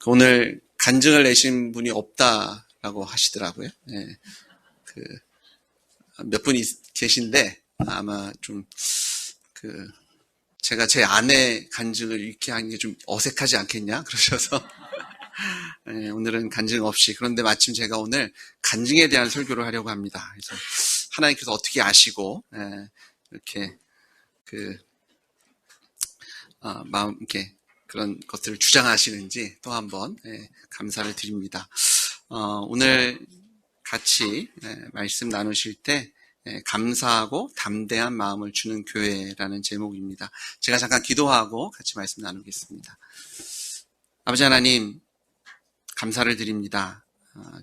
오늘 간증을 내신 분이 없다라고 하시더라고요. 몇 분이 계신데 아마 좀 제가 제 아내 간증을 이렇게 하는 게 좀 어색하지 않겠냐 그러셔서 오늘은 간증 없이, 그런데 마침 제가 오늘 간증에 대한 설교를 하려고 합니다. 그래서 하나님께서 어떻게 아시고 이렇게 마음 이렇게 그런 것들을 주장하시는지 또 한번 감사를 드립니다. 오늘 같이 말씀 나누실 때 감사하고 담대한 마음을 주는 교회라는 제목입니다. 제가 잠깐 기도하고 같이 말씀 나누겠습니다. 아버지 하나님, 감사를 드립니다.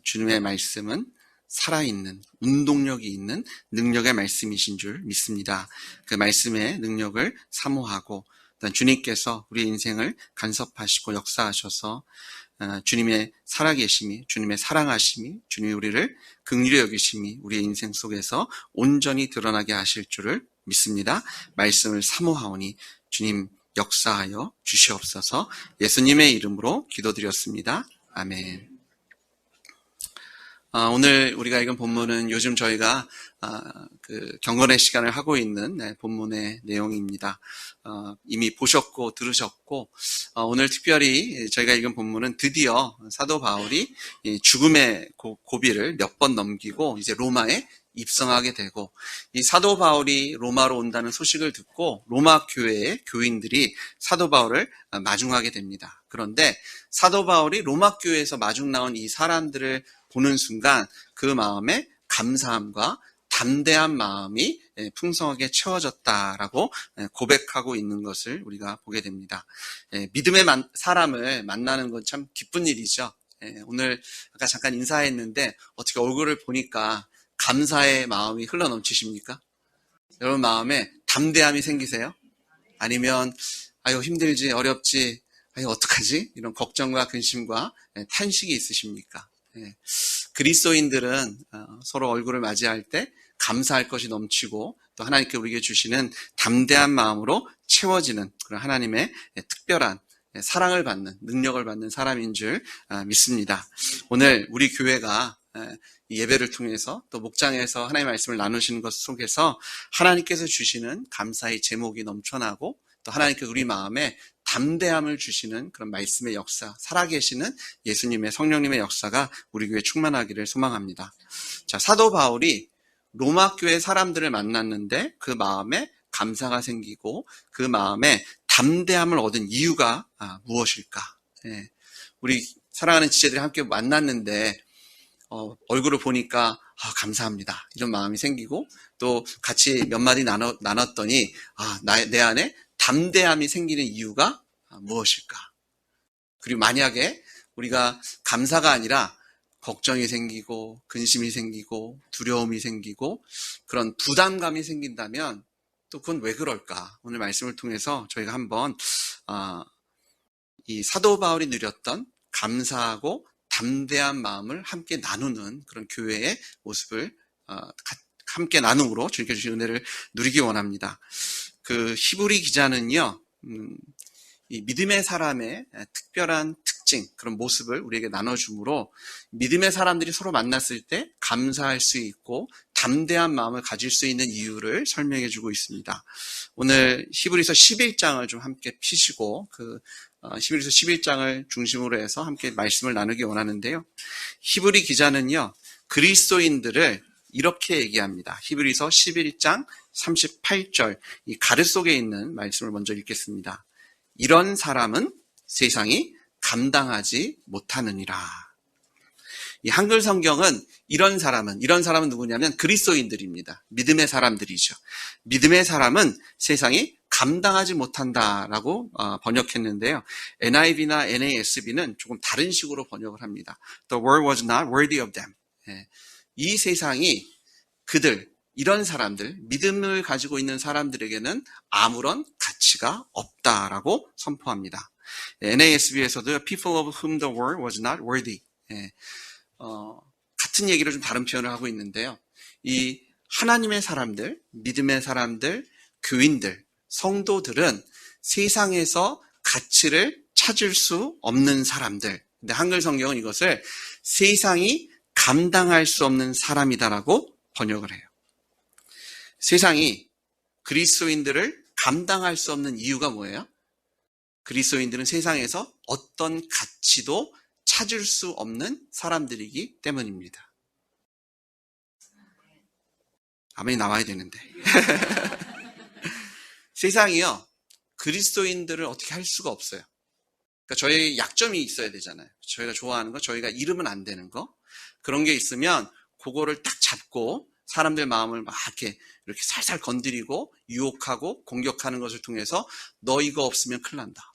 주님의 말씀은 살아있는, 운동력이 있는 능력의 말씀이신 줄 믿습니다. 그 말씀의 능력을 사모하고 주님께서 우리 인생을 간섭하시고 역사하셔서 주님의 살아계심이, 주님의 사랑하심이, 주님이 우리를 긍휼히 여기심이 우리의 인생 속에서 온전히 드러나게 하실 줄을 믿습니다. 말씀을 사모하오니 주님 역사하여 주시옵소서. 예수님의 이름으로 기도드렸습니다. 아멘. 오늘 우리가 읽은 본문은 요즘 저희가 경건의 시간을 하고 있는 본문의 내용입니다. 이미 보셨고 들으셨고, 오늘 특별히 저희가 읽은 본문은 드디어 사도 바울이 죽음의 고비를 몇 번 넘기고 이제 로마에 입성하게 되고, 이 사도 바울이 로마로 온다는 소식을 듣고 로마 교회의 교인들이 사도 바울을 마중하게 됩니다. 그런데 사도 바울이 로마 교회에서 마중 나온 이 사람들을 보는 순간 그 마음에 감사함과 담대한 마음이 풍성하게 채워졌다라고 고백하고 있는 것을 우리가 보게 됩니다. 믿음의 사람을 만나는 건 참 기쁜 일이죠. 오늘 아까 잠깐 인사했는데 어떻게 얼굴을 보니까 감사의 마음이 흘러넘치십니까? 여러분 마음에 담대함이 생기세요? 아니면 아유 힘들지, 어렵지, 아유 어떡하지? 이런 걱정과 근심과 탄식이 있으십니까? 그리스도인들은 서로 얼굴을 맞이할 때 감사할 것이 넘치고 또 하나님께 우리에게 주시는 담대한 마음으로 채워지는 그런 하나님의 특별한 사랑을 받는, 능력을 받는 사람인 줄 믿습니다. 오늘 우리 교회가 예배를 통해서 또 목장에서 하나님의 말씀을 나누시는 것 속에서 하나님께서 주시는 감사의 제목이 넘쳐나고 또 하나님께서 우리 마음에 담대함을 주시는 그런 말씀의 역사, 살아계시는 예수님의 성령님의 역사가 우리 교회에 충만하기를 소망합니다. 자, 사도 바울이 로마 교회 사람들을 만났는데 그 마음에 감사가 생기고 그 마음에 담대함을 얻은 이유가 무엇일까? 우리 사랑하는 지체들이 함께 만났는데 얼굴을 보니까 감사합니다, 이런 마음이 생기고 또 같이 몇 마디 나눴더니 내 안에 담대함이 생기는 이유가 무엇일까? 그리고 만약에 우리가 감사가 아니라 걱정이 생기고 근심이 생기고 두려움이 생기고 그런 부담감이 생긴다면 또 그건 왜 그럴까? 오늘 말씀을 통해서 저희가 한번 이 사도 바울이 누렸던 감사하고 담대한 마음을 함께 나누는 그런 교회의 모습을 함께 나눔으로 주님께 주신 은혜를 누리기 원합니다. 그 히브리 기자는요, 이 믿음의 사람의 특별한 특징, 그런 모습을 우리에게 나눠주므로 믿음의 사람들이 서로 만났을 때 감사할 수 있고 담대한 마음을 가질 수 있는 이유를 설명해 주고 있습니다. 오늘 히브리서 11장을 좀 함께 피시고 히브리서 11장을 중심으로 해서 함께 말씀을 나누기 원하는데요. 히브리 기자는요, 그리스도인들을 이렇게 얘기합니다. 히브리서 11장 38절, 이 가르 속에 있는 말씀을 먼저 읽겠습니다. 이런 사람은 세상이 감당하지 못하느니라. 이 한글 성경은 이런 사람은 누구냐면 그리스도인들입니다. 믿음의 사람들이죠. 믿음의 사람은 세상이 감당하지 못한다라고 번역했는데요. NIV나 NASB는 조금 다른 식으로 번역을 합니다. The world was not worthy of them. 이 세상이 이런 사람들, 믿음을 가지고 있는 사람들에게는 아무런 가치가 없다라고 선포합니다. NASB에서도 People of whom the world was not worthy. 같은 얘기를 좀 다른 표현을 하고 있는데요. 이 하나님의 사람들, 믿음의 사람들, 교인들, 성도들은 세상에서 가치를 찾을 수 없는 사람들, 근데 한글 성경은 이것을 세상이 감당할 수 없는 사람이다라고 번역을 해요. 세상이 그리스도인들을 감당할 수 없는 이유가 뭐예요? 그리스도인들은 세상에서 어떤 가치도 찾을 수 없는 사람들이기 때문입니다. 아멘이 나와야 되는데. 세상이요, 그리스도인들을 어떻게 할 수가 없어요. 그러니까 저희의 약점이 있어야 되잖아요. 저희가 좋아하는 거, 저희가 잃으면 안 되는 거. 그런 게 있으면 그거를 딱 잡고 사람들 마음을 막 이렇게 살살 건드리고 유혹하고 공격하는 것을 통해서 너 이거 없으면 큰일 난다.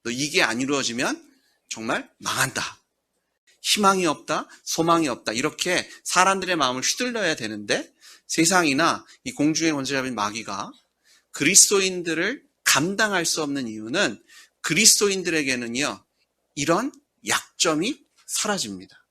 너 이게 안 이루어지면 정말 망한다. 희망이 없다, 소망이 없다. 이렇게 사람들의 마음을 휘둘러야 되는데 세상이나 이 공중의 권세자인 마귀가 그리스도인들을 감당할 수 없는 이유는 그리스도인들에게는요, 이런 약점이 사라집니다.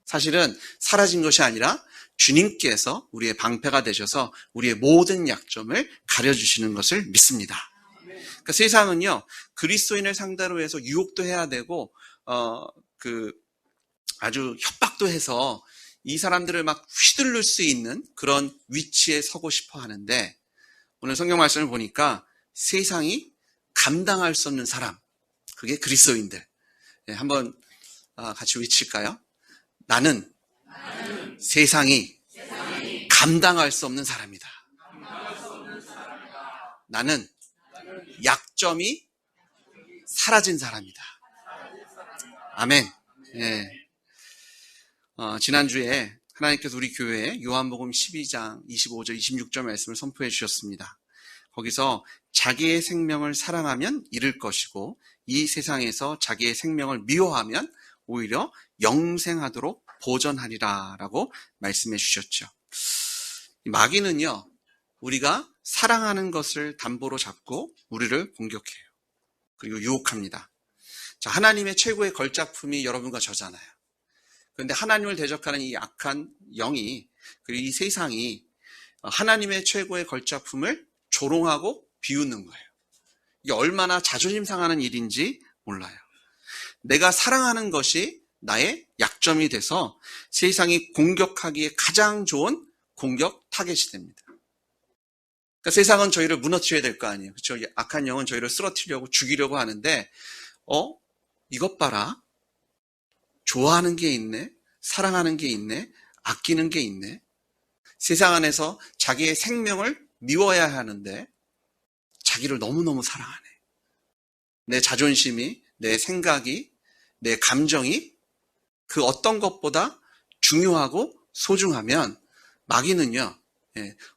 사실은 사라진 것이 아니라 주님께서 우리의 방패가 되셔서 우리의 모든 약점을 가려주시는 것을 믿습니다. 그러니까 세상은요, 그리스도인을 상대로 해서 유혹도 해야 되고, 아주 협박도 해서 이 사람들을 막 휘둘릴 수 있는 그런 위치에 서고 싶어 하는데, 오늘 성경 말씀을 보니까 세상이 감당할 수 없는 사람, 그게 그리스도인들. 네, 한번 같이 외칠까요? 나는 세상이 감당할 수 없는 사람이다. 나는 약점이 사라진 사람이다. 아멘. 네. 지난주에 하나님께서 우리 교회에 요한복음 12장 25절 26절 말씀을 선포해 주셨습니다. 거기서 자기의 생명을 사랑하면 잃을 것이고 이 세상에서 자기의 생명을 미워하면 오히려 영생하도록 보전하리라 라고 말씀해 주셨죠. 마귀는요, 우리가 사랑하는 것을 담보로 잡고 우리를 공격해요. 그리고 유혹합니다. 자, 하나님의 최고의 걸작품이 여러분과 저잖아요. 그런데 하나님을 대적하는 이 악한 영이, 그리고 이 세상이 하나님의 최고의 걸작품을 조롱하고 비웃는 거예요. 이게 얼마나 자존심 상하는 일인지 몰라요. 내가 사랑하는 것이 나의 약점이 돼서 세상이 공격하기에 가장 좋은 공격 타겟이 됩니다. 그러니까 세상은 저희를 무너뜨려야 될 거 아니에요. 그렇죠? 악한 영은 저희를 쓰러뜨리려고 죽이려고 하는데 이것 봐라. 좋아하는 게 있네. 사랑하는 게 있네. 아끼는 게 있네. 세상 안에서 자기의 생명을 미워야 하는데 자기를 너무너무 사랑하네. 내 자존심이, 내 생각이, 내 감정이 그 어떤 것보다 중요하고 소중하면 마귀는요,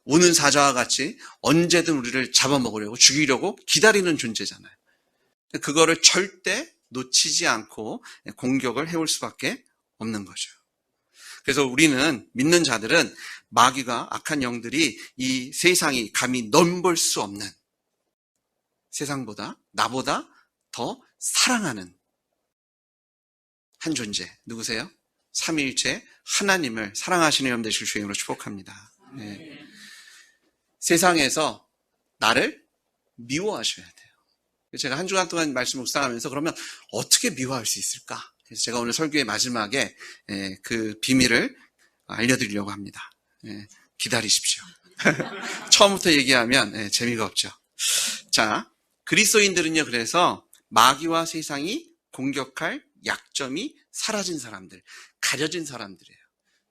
우는 사자와 같이 언제든 우리를 잡아먹으려고 죽이려고 기다리는 존재잖아요. 그거를 절대 놓치지 않고 공격을 해올 수밖에 없는 거죠. 그래서 우리는 믿는 자들은 마귀가 악한 영들이 이 세상이 감히 넘볼 수 없는 세상보다 나보다 더 사랑하는 한 존재 누구세요? 삼위일체 하나님을 사랑하시는 여러분 되실 주의 이름으로 축복합니다. 네. 세상에서 나를 미워하셔야 돼요. 제가 한 주간 동안 말씀 묵상하면서 그러면 어떻게 미워할 수 있을까? 그래서 제가 오늘 설교의 마지막에 그 비밀을 알려드리려고 합니다. 기다리십시오. 처음부터 얘기하면 재미가 없죠. 자, 그리스도인들은요, 그래서 마귀와 세상이 공격할 약점이 사라진 사람들, 가려진 사람들이에요.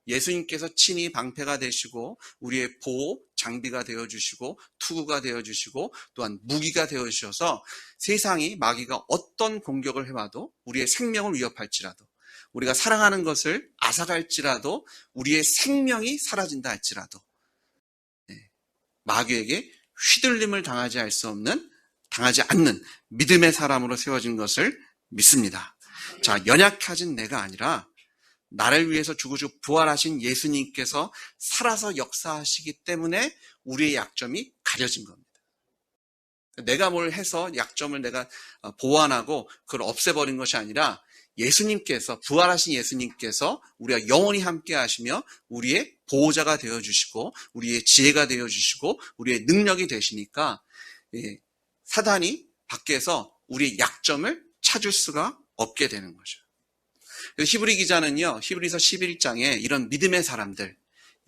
예수님께서 친히 방패가 되시고 우리의 보호 장비가 되어주시고 투구가 되어주시고 또한 무기가 되어주셔서 세상이 마귀가 어떤 공격을 해와도 우리의 생명을 위협할지라도 우리가 사랑하는 것을 앗아갈지라도 우리의 생명이 사라진다 할지라도 마귀에게 휘둘림을 당하지 않는 믿음의 사람으로 세워진 것을 믿습니다. 자, 연약해진 내가 아니라 나를 위해서 죽으시고 부활하신 예수님께서 살아서 역사하시기 때문에 우리의 약점이 가려진 겁니다. 내가 뭘 해서 약점을 내가 보완하고 그걸 없애버린 것이 아니라 예수님께서, 부활하신 예수님께서 우리가 영원히 함께 하시며 우리의 보호자가 되어주시고 우리의 지혜가 되어주시고 우리의 능력이 되시니까 사단이 밖에서 우리의 약점을 찾을 수가 없게 되는 거죠. 히브리 기자는요, 히브리서 11장에 이런 믿음의 사람들,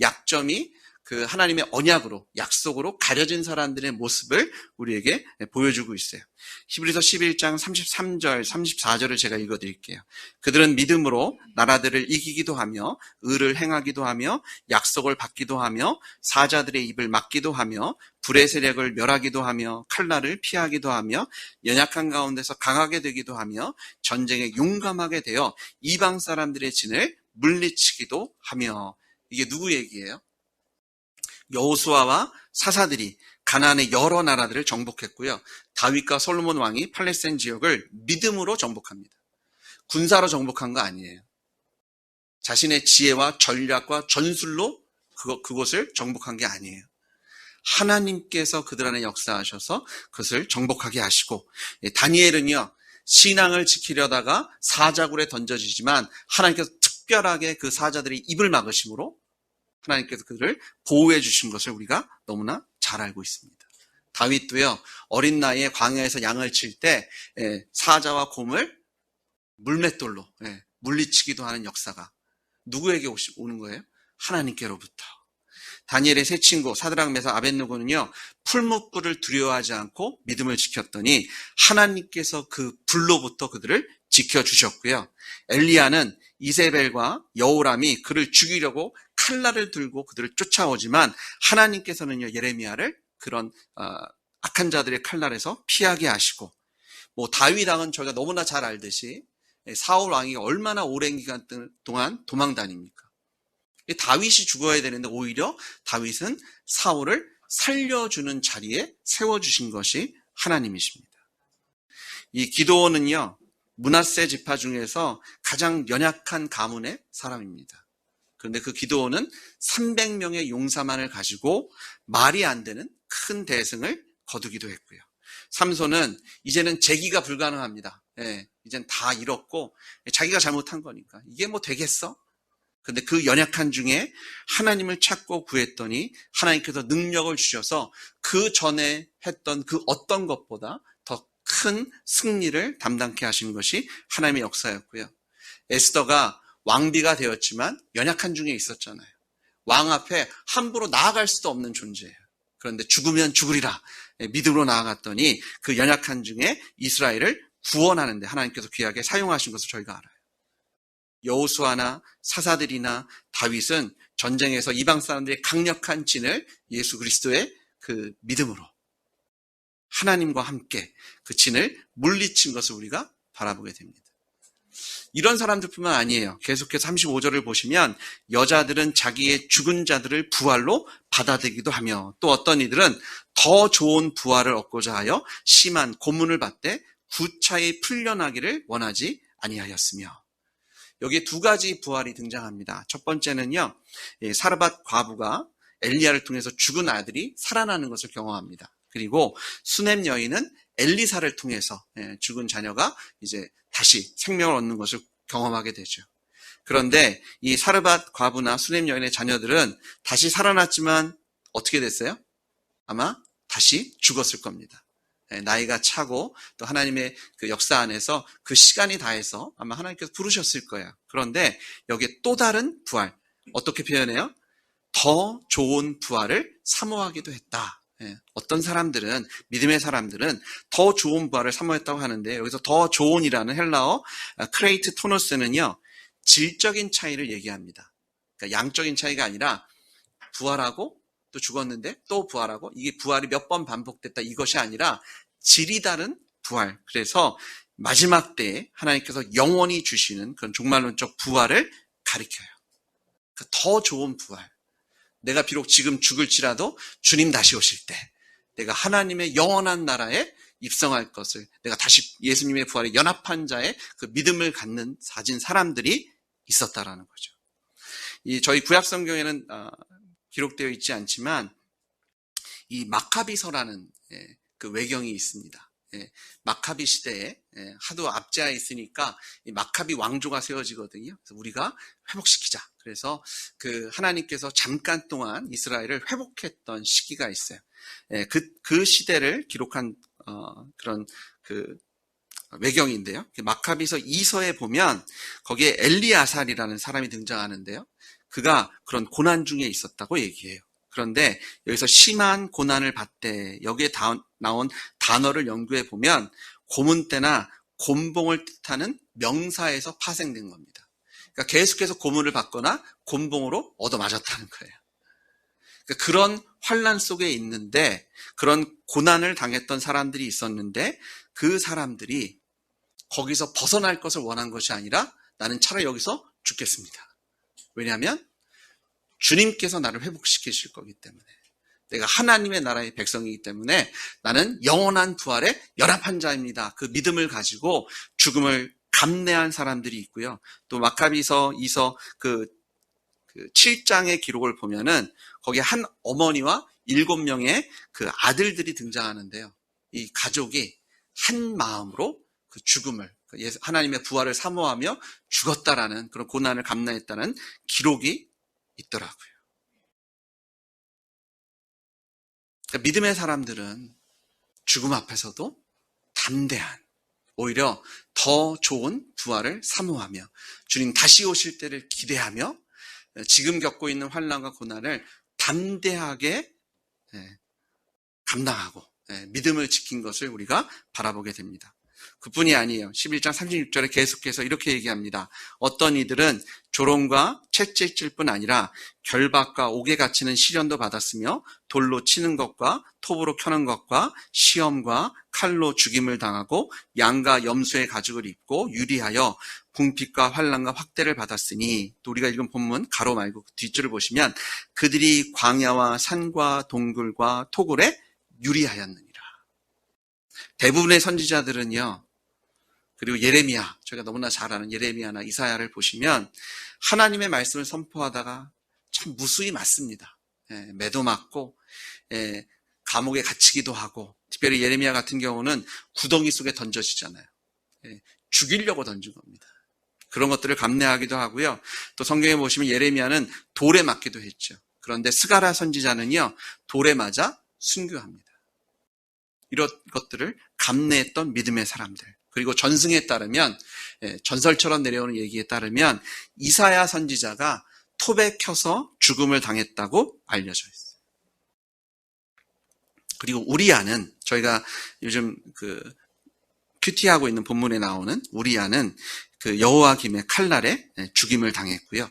약점이 그 하나님의 언약으로, 약속으로 가려진 사람들의 모습을 우리에게 보여주고 있어요. 히브리서 11장 33절, 34절을 제가 읽어드릴게요. 그들은 믿음으로 나라들을 이기기도 하며, 의를 행하기도 하며, 약속을 받기도 하며, 사자들의 입을 막기도 하며, 불의 세력을 멸하기도 하며, 칼날을 피하기도 하며, 연약한 가운데서 강하게 되기도 하며, 전쟁에 용감하게 되어 이방 사람들의 진을 물리치기도 하며. 이게 누구 얘기예요? 여호수아와 사사들이 가나안의 여러 나라들을 정복했고요. 다윗과 솔로몬 왕이 팔레스타인 지역을 믿음으로 정복합니다. 군사로 정복한 거 아니에요. 자신의 지혜와 전략과 전술로 그곳을 정복한 게 아니에요. 하나님께서 그들 안에 역사하셔서 그것을 정복하게 하시고, 다니엘은요, 신앙을 지키려다가 사자굴에 던져지지만 하나님께서 특별하게 그 사자들의 입을 막으심으로 하나님께서 그들을 보호해 주신 것을 우리가 너무나 잘 알고 있습니다. 다윗도요, 어린 나이에 광야에서 양을 칠 때 사자와 곰을 물맷돌로 물리치기도 하는 역사가 누구에게 오는 거예요? 하나님께로부터. 다니엘의 세 친구 사드락 메삭 아벳느고는요, 풀무불을 두려워하지 않고 믿음을 지켰더니 하나님께서 그 불로부터 그들을 지켜주셨고요. 엘리야는 이세벨과 여호람이 그를 죽이려고 칼날을 들고 그들을 쫓아오지만 하나님께서는요, 예레미야를 그런 악한 자들의 칼날에서 피하게 하시고, 다윗 왕은 저희가 너무나 잘 알듯이 사울 왕이 얼마나 오랜 기간 동안 도망 다닙니까? 다윗이 죽어야 되는데 오히려 다윗은 사울을 살려주는 자리에 세워주신 것이 하나님이십니다. 이 기드온은요, 므낫세 지파 중에서 가장 연약한 가문의 사람입니다. 그런데 그 기드온은 300명의 용사만을 가지고 말이 안 되는 큰 대승을 거두기도 했고요. 삼손은 이제는 재기가 불가능합니다. 이젠 다 잃었고 자기가 잘못한 거니까 이게 되겠어? 근데 그 연약한 중에 하나님을 찾고 구했더니 하나님께서 능력을 주셔서 그 전에 했던 그 어떤 것보다 더 큰 승리를 담당케 하신 것이 하나님의 역사였고요. 에스더가 왕비가 되었지만 연약한 중에 있었잖아요. 왕 앞에 함부로 나아갈 수도 없는 존재예요. 그런데 죽으면 죽으리라 믿음으로 나아갔더니 그 연약한 중에 이스라엘을 구원하는데 하나님께서 귀하게 사용하신 것을 저희가 알아요. 여호수아나 사사들이나 다윗은 전쟁에서 이방 사람들의 강력한 진을 예수 그리스도의 그 믿음으로 하나님과 함께 그 진을 물리친 것을 우리가 바라보게 됩니다. 이런 사람들뿐만 아니에요. 계속해서 35절을 보시면 여자들은 자기의 죽은 자들을 부활로 받아들이기도 하며, 또 어떤 이들은 더 좋은 부활을 얻고자 하여 심한 고문을 받되 구차히 풀려나기를 원하지 아니하였으며. 여기에 두 가지 부활이 등장합니다. 첫 번째는요, 사르밧 과부가 엘리야를 통해서 죽은 아들이 살아나는 것을 경험합니다. 그리고 수넴 여인은 엘리사를 통해서 죽은 자녀가 이제 다시 생명을 얻는 것을 경험하게 되죠. 그런데 이 사르밧 과부나 수넴 여인의 자녀들은 다시 살아났지만 어떻게 됐어요? 아마 다시 죽었을 겁니다. 나이가 차고 또 하나님의 그 역사 안에서 그 시간이 다해서 아마 하나님께서 부르셨을 거예요. 그런데 여기에 또 다른 부활, 어떻게 표현해요? 더 좋은 부활을 사모하기도 했다. 어떤 사람들은, 믿음의 사람들은 더 좋은 부활을 사모했다고 하는데, 여기서 더 좋은이라는 헬라어 크레이트 토노스는요, 질적인 차이를 얘기합니다. 그러니까 양적인 차이가 아니라 부활하고 또 죽었는데 또 부활하고, 이게 부활이 몇 번 반복됐다 이것이 아니라 질이 다른 부활. 그래서 마지막 때에 하나님께서 영원히 주시는 그런 종말론적 부활을 가리켜요. 그러니까 더 좋은 부활. 내가 비록 지금 죽을지라도 주님 다시 오실 때 내가 하나님의 영원한 나라에 입성할 것을, 내가 다시 예수님의 부활에 연합한 자의 그 믿음을 갖는 사진 사람들이 있었다라는 거죠. 저희 구약 성경에는 기록되어 있지 않지만 이 마카비서라는 그 외경이 있습니다. 마카비 시대에 하도 압제하에 있으니까 이 마카비 왕조가 세워지거든요. 그래서 우리가 회복시키자. 그래서 그 하나님께서 잠깐 동안 이스라엘을 회복했던 시기가 있어요. 그 시대를 기록한 그런 그 외경인데요. 마카비서 2서에 보면 거기에 엘리아살이라는 사람이 등장하는데요. 그가 그런 고난 중에 있었다고 얘기해요. 그런데 여기서 심한 고난을 받되 여기에 나온 단어를 연구해 보면 고문 때나 곤봉을 뜻하는 명사에서 파생된 겁니다. 그러니까 계속해서 고문을 받거나 곤봉으로 얻어맞았다는 거예요. 그러니까 그런 환난 속에 있는데 그런 고난을 당했던 사람들이 있었는데 그 사람들이 거기서 벗어날 것을 원한 것이 아니라 나는 차라리 여기서 죽겠습니다. 왜냐하면 주님께서 나를 회복시키실 거기 때문에 내가 하나님의 나라의 백성이기 때문에 나는 영원한 부활에 연합한 자입니다. 그 믿음을 가지고 죽음을 감내한 사람들이 있고요. 또 마카비서 2서 그 7장의 기록을 보면은 거기에 한 어머니와 7명의 그 아들들이 등장하는데요. 이 가족이 한 마음으로 그 죽음을, 하나님의 부활을 사모하며 죽었다라는 그런 고난을 감내했다는 기록이 있더라고요. 그러니까 믿음의 사람들은 죽음 앞에서도 담대한, 오히려 더 좋은 부활을 사모하며 주님 다시 오실 때를 기대하며 지금 겪고 있는 환난과 고난을 담대하게 감당하고 믿음을 지킨 것을 우리가 바라보게 됩니다. 그뿐이 아니에요. 11장 36절에 계속해서 이렇게 얘기합니다. 어떤 이들은 조롱과 채찍질 뿐 아니라 결박과 옥에 갇히는 시련도 받았으며 돌로 치는 것과 톱으로 켜는 것과 시험과 칼로 죽임을 당하고 양과 염소의 가죽을 입고 유리하여 궁핍과 환난과 확대를 받았으니, 또 우리가 읽은 본문 가로 말고 뒷줄을 보시면 그들이 광야와 산과 동굴과 토굴에 유리하였느니라. 대부분의 선지자들은요, 그리고 예레미야, 저희가 너무나 잘 아는 예레미야나 이사야를 보시면 하나님의 말씀을 선포하다가 참 무수히 맞습니다. 매도 맞고 감옥에 갇히기도 하고, 특별히 예레미야 같은 경우는 구덩이 속에 던져지잖아요. 죽이려고 던진 겁니다. 그런 것들을 감내하기도 하고요. 또 성경에 보시면 예레미야는 돌에 맞기도 했죠. 그런데 스가랴 선지자는요, 돌에 맞아 순교합니다. 이런 것들을 감내했던 믿음의 사람들. 그리고 전승에 따르면, 전설처럼 내려오는 얘기에 따르면 이사야 선지자가 톱에 켜서 죽음을 당했다고 알려져 있어요. 그리고 우리아는, 저희가 요즘 큐티하고 있는 본문에 나오는 우리아는 그 여호와김의 칼날에 죽임을 당했고요.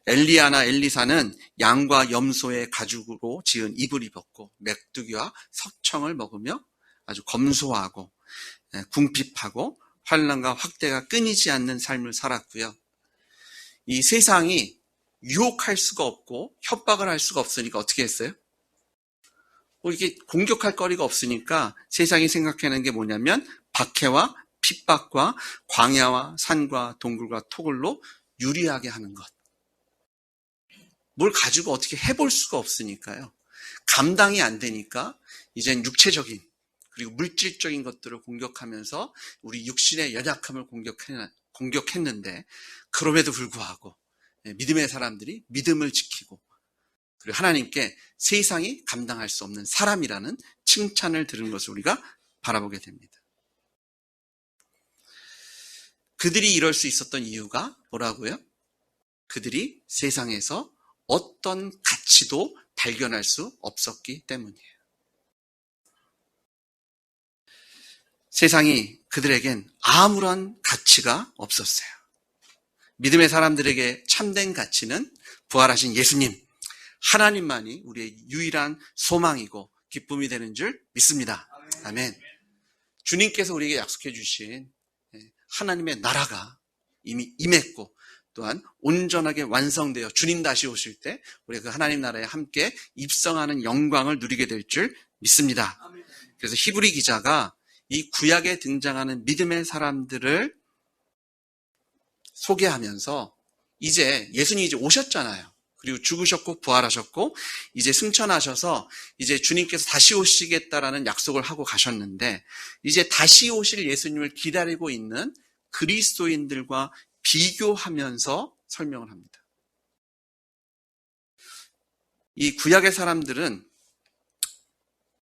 엘리야나 엘리사는 양과 염소의 가죽으로 지은 입을 입었고 메뚜기와 석청을 먹으며 아주 검소하고 궁핍하고 환난과 확대가 끊이지 않는 삶을 살았고요. 이 세상이 유혹할 수가 없고 협박을 할 수가 없으니까 어떻게 했어요? 이게 공격할 거리가 없으니까 세상이 생각하는 게 뭐냐면 박해와 핍박과 광야와 산과 동굴과 토굴로 유리하게 하는 것. 뭘 가지고 어떻게 해볼 수가 없으니까요. 감당이 안 되니까 이젠 육체적인 그리고 물질적인 것들을 공격하면서 우리 육신의 연약함을 공격했는데, 그럼에도 불구하고 믿음의 사람들이 믿음을 지키고 그리고 하나님께 세상이 감당할 수 없는 사람이라는 칭찬을 들은 것을 우리가 바라보게 됩니다. 그들이 이럴 수 있었던 이유가 뭐라고요? 그들이 세상에서 어떤 가치도 발견할 수 없었기 때문이에요. 세상이 그들에겐 아무런 가치가 없었어요. 믿음의 사람들에게 참된 가치는 부활하신 예수님, 하나님만이 우리의 유일한 소망이고 기쁨이 되는 줄 믿습니다. 아멘. 주님께서 우리에게 약속해 주신 하나님의 나라가 이미 임했고 또한 온전하게 완성되어 주님 다시 오실 때 우리가 그 하나님 나라에 함께 입성하는 영광을 누리게 될 줄 믿습니다. 그래서 히브리 기자가 이 구약에 등장하는 믿음의 사람들을 소개하면서 이제 예수님이 이제 오셨잖아요. 그리고 죽으셨고 부활하셨고 이제 승천하셔서 이제 주님께서 다시 오시겠다라는 약속을 하고 가셨는데, 이제 다시 오실 예수님을 기다리고 있는 그리스도인들과 비교하면서 설명을 합니다. 이 구약의 사람들은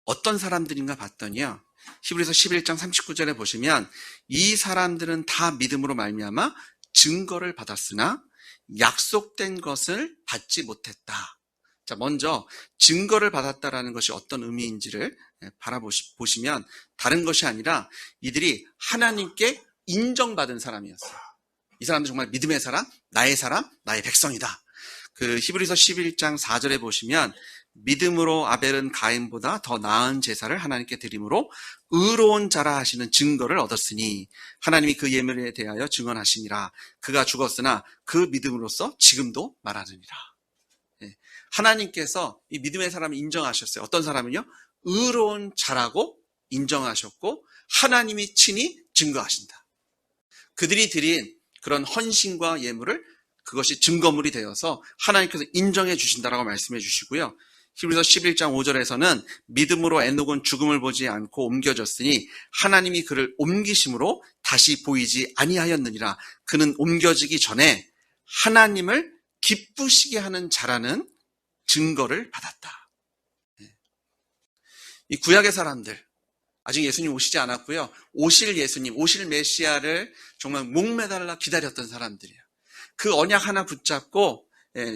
어떤 사람들인가 봤더니요, 히브리서 11장 39절에 보시면 이 사람들은 다 믿음으로 말미암아 증거를 받았으나 약속된 것을 받지 못했다. 자, 먼저 증거를 받았다라는 것이 어떤 의미인지를 바라보시면 다른 것이 아니라 이들이 하나님께 인정받은 사람이었어요. 이 사람들 정말 믿음의 사람, 나의 백성이다. 그 히브리서 11장 4절에 보시면 믿음으로 아벨은 가인보다 더 나은 제사를 하나님께 드림으로 의로운 자라 하시는 증거를 얻었으니 하나님이 그 예물에 대하여 증언하시니라. 그가 죽었으나 그 믿음으로써 지금도 말하느니라. 하나님께서 이 믿음의 사람을 인정하셨어요. 어떤 사람은요? 의로운 자라고 인정하셨고 하나님이 친히 증거하신다. 그들이 드린 그런 헌신과 예물을 그것이 증거물이 되어서 하나님께서 인정해 주신다라고 말씀해 주시고요. 히브리서 11장 5절에서는 믿음으로 에녹은 죽음을 보지 않고 옮겨졌으니 하나님이 그를 옮기심으로 다시 보이지 아니하였느니라. 그는 옮겨지기 전에 하나님을 기쁘시게 하는 자라는 증거를 받았다. 이 구약의 사람들, 아직 예수님 오시지 않았고요. 오실 예수님, 오실 메시아를 정말 목매달라 기다렸던 사람들이에요. 그 언약 하나 붙잡고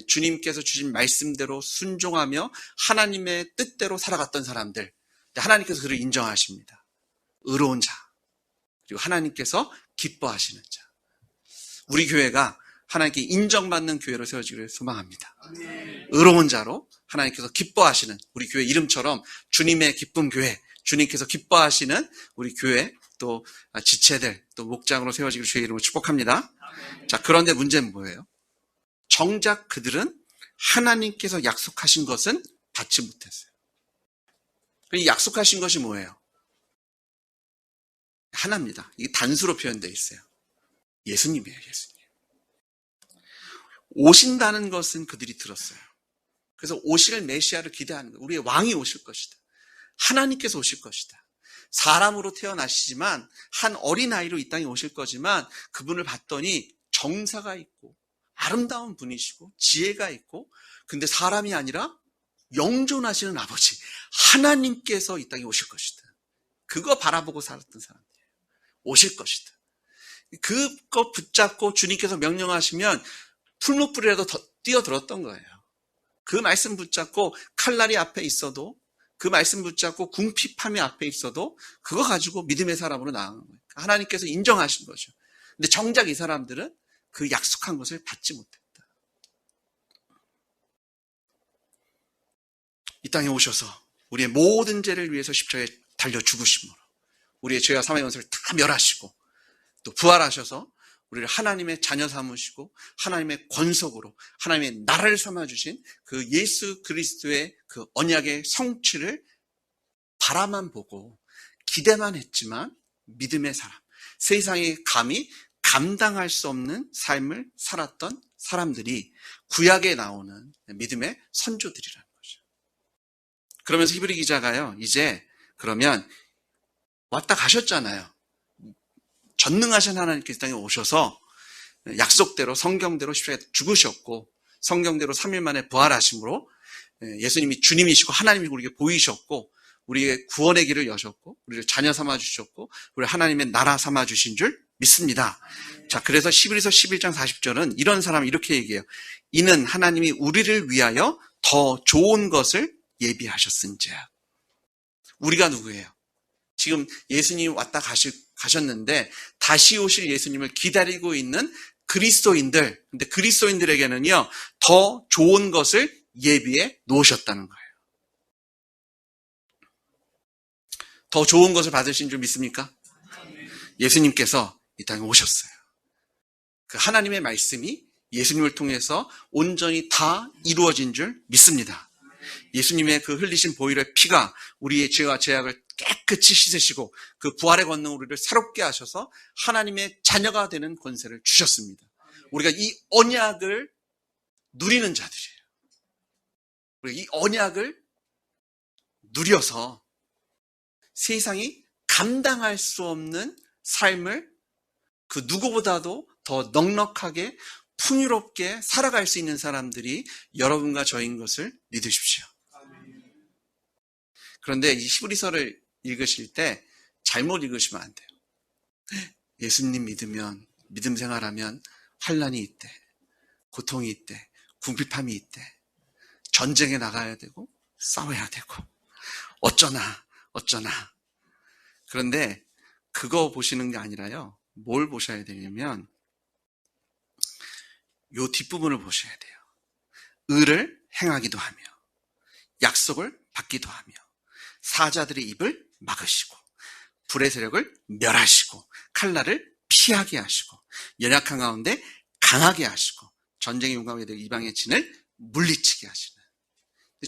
주님께서 주신 말씀대로 순종하며 하나님의 뜻대로 살아갔던 사람들. 하나님께서 그를 인정하십니다. 의로운 자. 그리고 하나님께서 기뻐하시는 자. 우리 교회가 하나님께 인정받는 교회로 세워지기를 소망합니다. 의로운 자로 하나님께서 기뻐하시는 우리 교회 이름처럼 주님의 기쁨 교회, 주님께서 기뻐하시는 우리 교회 또 지체들 또 목장으로 세워지기를 주의 이름으로 축복합니다. 자, 그런데 문제는 뭐예요? 정작 그들은 하나님께서 약속하신 것은 받지 못했어요. 이 약속하신 것이 뭐예요? 하나입니다. 이게 단수로 표현되어 있어요. 예수님이에요, 예수님. 오신다는 것은 그들이 들었어요. 그래서 오실 메시아를 기대하는 거예요. 우리의 왕이 오실 것이다. 하나님께서 오실 것이다. 사람으로 태어나시지만 한 어린아이로 이 땅에 오실 거지만 그분을 봤더니 정사가 있고 아름다운 분이시고 지혜가 있고 근데 사람이 아니라 영존하시는 아버지 하나님께서 이 땅에 오실 것이다. 그거 바라보고 살았던 사람이에요. 오실 것이다. 그거 붙잡고 주님께서 명령하시면 풀무불이라도 더 뛰어들었던 거예요. 그 말씀 붙잡고 칼날이 앞에 있어도 그 말씀 붙잡고 궁핍함이 앞에 있어도 그거 가지고 믿음의 사람으로 나아간 거예요. 하나님께서 인정하신 거죠. 근데 정작 이 사람들은 그 약속한 것을 받지 못했다. 이 땅에 오셔서 우리의 모든 죄를 위해서 십자가에 달려 죽으심으로 우리의 죄와 사망의 원수를 다 멸하시고 또 부활하셔서 우리를 하나님의 자녀 삼으시고 하나님의 권속으로 하나님의 나라를 삼아주신 그 예수 그리스도의 그 언약의 성취를 바라만 보고 기대만 했지만 믿음의 사람, 세상에 감히 감당할 수 없는 삶을 살았던 사람들이 구약에 나오는 믿음의 선조들이라는 거죠. 그러면서 히브리 기자가요, 이제 그러면 왔다 가셨잖아요. 전능하신 하나님께서 땅에 오셔서 약속대로 성경대로 십자가에 죽으셨고 성경대로 3일 만에 부활하심으로 예수님이 주님이시고 하나님이고 우리에게 보이셨고 우리의 구원의 길을 여셨고 우리를 자녀 삼아주셨고 우리를 하나님의 나라 삼아주신 줄 믿습니다. 자, 그래서 히브리서 11장 40절은 이런 사람 이렇게 얘기해요. 이는 하나님이 우리를 위하여 더 좋은 것을 예비하셨은지야. 우리가 누구예요? 지금 예수님이 왔다 가셨는데 다시 오실 예수님을 기다리고 있는 그리스도인들, 근데 그리스도인들에게는요 더 좋은 것을 예비해 놓으셨다는 거예요. 더 좋은 것을 받으신 줄 믿습니까? 예수님께서 이 땅에 오셨어요. 그 하나님의 말씀이 예수님을 통해서 온전히 다 이루어진 줄 믿습니다. 예수님의 그 흘리신 보혈의 피가 우리의 죄와 죄악을 깨끗이 씻으시고 그 부활의 권능 우리를 새롭게 하셔서 하나님의 자녀가 되는 권세를 주셨습니다. 우리가 이 언약을 누리는 자들이에요. 우리가 이 언약을 누려서 세상이 감당할 수 없는 삶을 그 누구보다도 더 넉넉하게 풍요롭게 살아갈 수 있는 사람들이 여러분과 저인 것을 믿으십시오. 그런데 이 히브리서를 읽으실 때 잘못 읽으시면 안 돼요. 예수님 믿으면, 믿음 생활하면 환난이 있대, 고통이 있대, 궁핍함이 있대, 전쟁에 나가야 되고 싸워야 되고 어쩌나. 그런데 그거 보시는 게 아니라요, 뭘 보셔야 되냐면 요 뒷부분을 보셔야 돼요. 의를 행하기도 하며 약속을 받기도 하며 사자들의 입을 막으시고 불의 세력을 멸하시고 칼날을 피하게 하시고 연약한 가운데 강하게 하시고 전쟁에 용감하게 되고 이방의 진을 물리치게 하시는.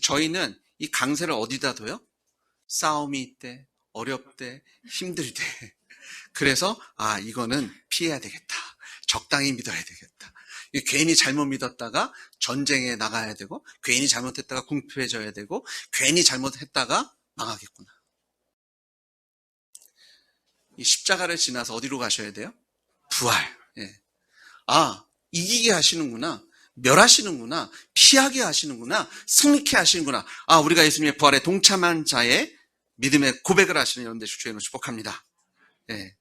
저희는 이 강세를 어디다 둬요? 싸움이 있대, 어렵대, 힘들대. 그래서 이거는 피해야 되겠다, 적당히 믿어야 되겠다. 괜히 잘못 믿었다가 전쟁에 나가야 되고, 괜히 잘못했다가 궁핍해져야 되고, 괜히 잘못했다가 망하겠구나. 이 십자가를 지나서 어디로 가셔야 돼요? 부활. 예. 이기게 하시는구나, 멸하시는구나, 피하게 하시는구나, 승리케 하시는구나. 우리가 예수님의 부활에 동참한 자의 믿음의 고백을 하시는 여러분들 주님을 축복합니다. 예.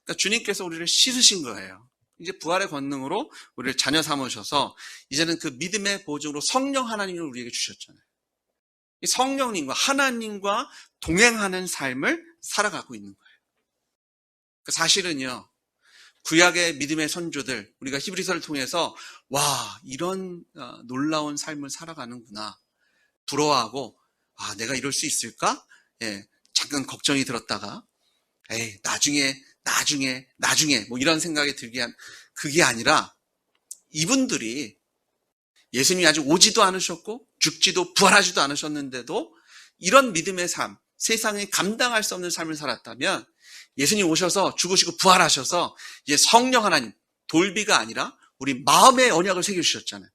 그러니까 주님께서 우리를 씻으신 거예요. 이제 부활의 권능으로 우리를 자녀 삼으셔서 이제는 그 믿음의 보증으로 성령 하나님을 우리에게 주셨잖아요. 이 성령님과 하나님과 동행하는 삶을 살아가고 있는 거예요. 사실은요, 구약의 믿음의 선조들, 우리가 히브리서를 통해서 이런 놀라운 삶을 살아가는구나 부러워하고, 내가 이럴 수 있을까? 예, 잠깐 걱정이 들었다가 나중에 뭐 이런 생각이 들게 한, 그게 아니라 이분들이 예수님이 아직 오지도 않으셨고 죽지도 부활하지도 않으셨는데도 이런 믿음의 삶, 세상에 감당할 수 없는 삶을 살았다면 예수님 오셔서 죽으시고 부활하셔서 이제 성령 하나님, 돌비가 아니라 우리 마음의 언약을 새겨주셨잖아요.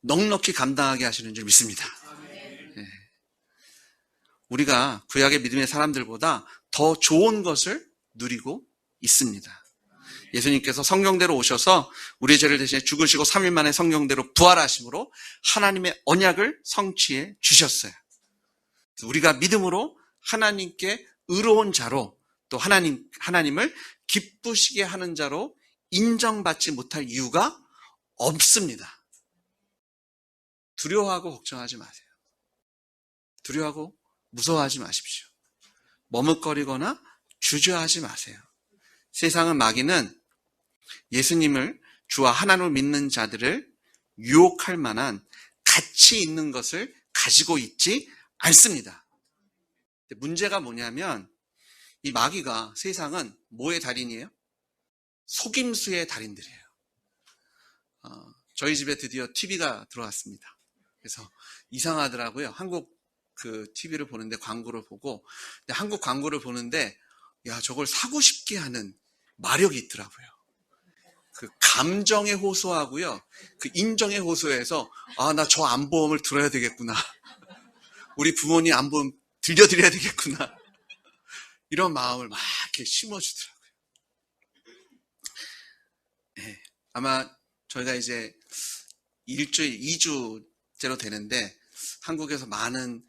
넉넉히 감당하게 하시는 줄 믿습니다. 네. 우리가 구약의 믿음의 사람들보다 더 좋은 것을 누리고 있습니다. 예수님께서 성령대로 오셔서 우리의 죄를 대신해 죽으시고 3일 만에 성령대로 부활하심으로 하나님의 언약을 성취해 주셨어요. 우리가 믿음으로 하나님께 의로운 자로, 또 하나님을 기쁘시게 하는 자로 인정받지 못할 이유가 없습니다. 두려워하고 걱정하지 마세요. 두려워하고 무서워하지 마십시오. 머뭇거리거나 주저하지 마세요. 세상은, 마귀는 예수님을, 주와 하나님을 믿는 자들을 유혹할 만한 가치 있는 것을 가지고 있지 않습니다. 문제가 뭐냐면 이 마귀가, 세상은 뭐의 달인이에요? 속임수의 달인들이에요. 저희 집에 드디어 TV가 들어왔습니다. 그래서 이상하더라고요. 한국 TV를 보는데, 광고를 보고, 근데 한국 광고를 보는데 저걸 사고 싶게 하는 마력이 있더라고요. 그 감정에 호소하고요, 그 인정에 호소해서 나 저 안보험을 들어야 되겠구나, 우리 부모님 안보험 들려드려야 되겠구나, 이런 마음을 막 이렇게 심어주더라고요. 네, 아마 저희가 이제 2주째로 되는데 한국에서 많은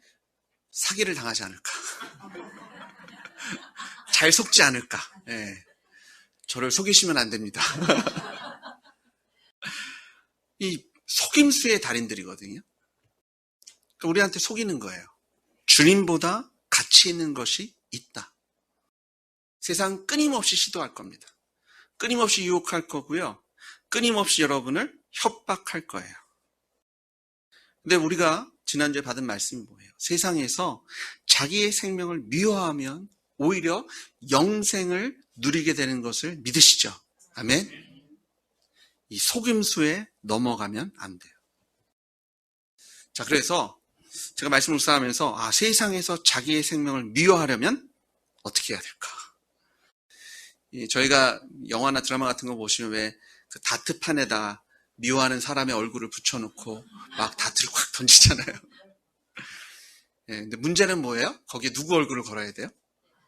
사기를 당하지 않을까, 잘 속지 않을까. 네. 저를 속이시면 안 됩니다. 이 속임수의 달인들이거든요. 그러니까 우리한테 속이는 거예요. 주님보다 가치 있는 것이 있다. 세상 끊임없이 시도할 겁니다. 끊임없이 유혹할 거고요, 끊임없이 여러분을 협박할 거예요. 근데 우리가 지난주에 받은 말씀이 뭐예요? 세상에서 자기의 생명을 미워하면 오히려 영생을 누리게 되는 것을 믿으시죠? 아멘? 이 속임수에 넘어가면 안 돼요. 자, 그래서 제가 말씀을 묵상하면서 세상에서 자기의 생명을 미워하려면 어떻게 해야 될까? 저희가 영화나 드라마 같은 거 보시면 왜 그 다트판에다 미워하는 사람의 얼굴을 붙여놓고 막 다트를 콱 던지잖아요. 네, 근데 문제는 뭐예요? 거기에 누구 얼굴을 걸어야 돼요?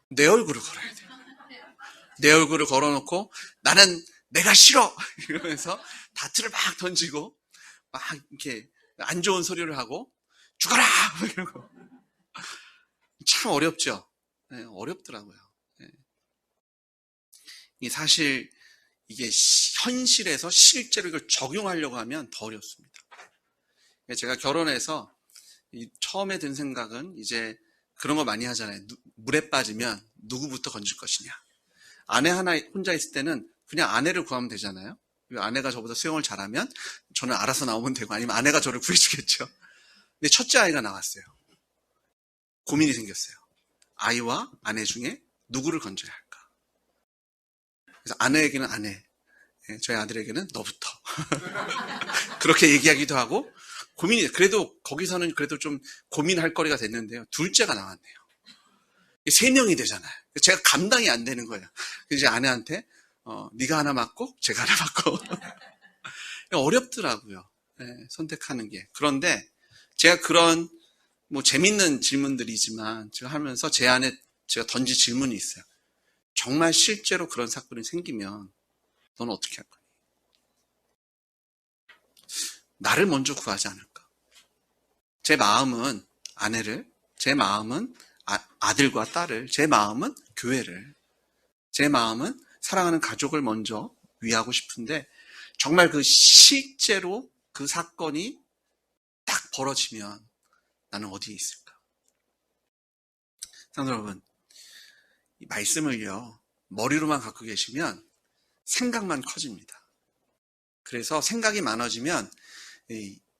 내 얼굴을 걸어야 돼요. 내 얼굴을 걸어놓고 나는 내가 싫어! 이러면서 다트를 막 던지고 막 이렇게 안 좋은 소리를 하고 죽어라! 이러고. 참 어렵죠. 어렵더라고요. 이 사실 이게 현실에서 실제로 이걸 적용하려고 하면 더 어렵습니다. 제가 결혼해서 처음에 든 생각은 이제 그런 거 많이 하잖아요. 물에 빠지면 누구부터 건질 것이냐. 아내 하나 혼자 있을 때는 그냥 아내를 구하면 되잖아요. 아내가 저보다 수영을 잘하면 저는 알아서 나오면 되고, 아니면 아내가 저를 구해주겠죠. 근데 첫째 아이가 나왔어요. 고민이 생겼어요. 아이와 아내 중에 누구를 건져야 할까? 그래서 아내에게는 아내, 저희 아들에게는 너부터. 그렇게 얘기하기도 하고, 그래도 거기서는 그래도 좀 고민할 거리가 됐는데요. 둘째가 나왔네요. 3명이 되잖아요. 제가 감당이 안 되는 거예요. 그래서 이제 아내한테, 네가 하나 맞고, 제가 하나 맞고. 어렵더라고요. 선택하는 게. 그런데 제가 그런 재밌는 질문들이지만 제가 하면서 제 안에 제가 던진 질문이 있어요. 정말 실제로 그런 사건이 생기면 너는 어떻게 할 거니? 나를 먼저 구하지 않을까? 제 마음은 아내를, 제 마음은 아들과 딸을, 제 마음은 교회를, 제 마음은 사랑하는 가족을 먼저 위하고 싶은데, 정말 실제로 그 사건이 딱 벌어지면 나는 어디에 있을까? 성도 여러분, 이 말씀을요, 머리로만 갖고 계시면 생각만 커집니다. 그래서 생각이 많아지면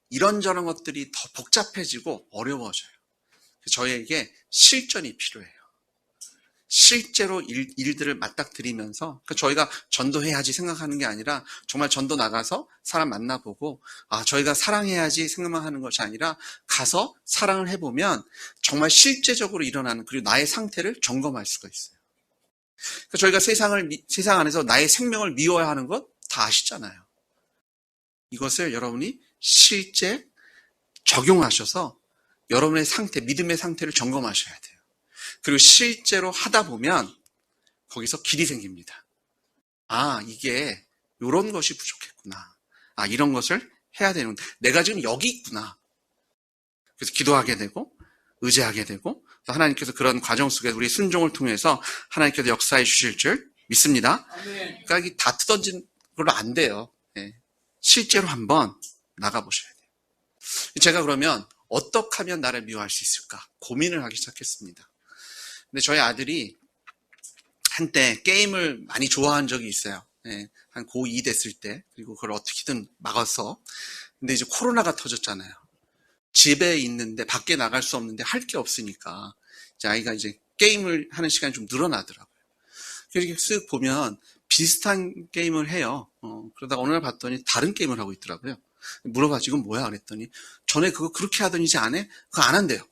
이런저런 것들이 더 복잡해지고 어려워져요. 저희에게 실전이 필요해요. 실제로 일들을 맞닥뜨리면서, 저희가 전도해야지 생각하는 게 아니라 정말 전도 나가서 사람 만나보고, 저희가 사랑해야지 생각만 하는 것이 아니라 가서 사랑을 해보면 정말 실제적으로 일어나는, 그리고 나의 상태를 점검할 수가 있어요. 저희가 세상 안에서 나의 생명을 미워야 하는 것 다 아시잖아요. 이것을 여러분이 실제 적용하셔서 여러분의 상태, 믿음의 상태를 점검하셔야 돼요. 그리고 실제로 하다 보면 거기서 길이 생깁니다. 이게 이런 것이 부족했구나. 이런 것을 해야 되는데 내가 지금 여기 있구나. 그래서 기도하게 되고 의지하게 되고, 또 하나님께서 그런 과정 속에 우리 순종을 통해서 하나님께서 역사해 주실 줄 믿습니다. 그러니까 이게 다 뜯어진 걸로 안 돼요. 실제로 한번 나가보셔야 돼요. 제가 그러면 어떻게 하면 나를 미워할 수 있을까 고민을 하기 시작했습니다. 근데 저희 아들이 한때 게임을 많이 좋아한 적이 있어요. 한 고2 됐을 때. 그리고 그걸 어떻게든 막아서. 근데 이제 코로나가 터졌잖아요. 집에 있는데 밖에 나갈 수 없는데 할 게 없으니까 이제 아이가 이제 게임을 하는 시간이 좀 늘어나더라고요. 이렇게 쓱 보면 비슷한 게임을 해요. 그러다가 어느 날 봤더니 다른 게임을 하고 있더라고요. 물어봤지, 이건 뭐야? 그랬더니 전에 그거 그렇게 하더니 이제 안 해? 그거 안 한대요.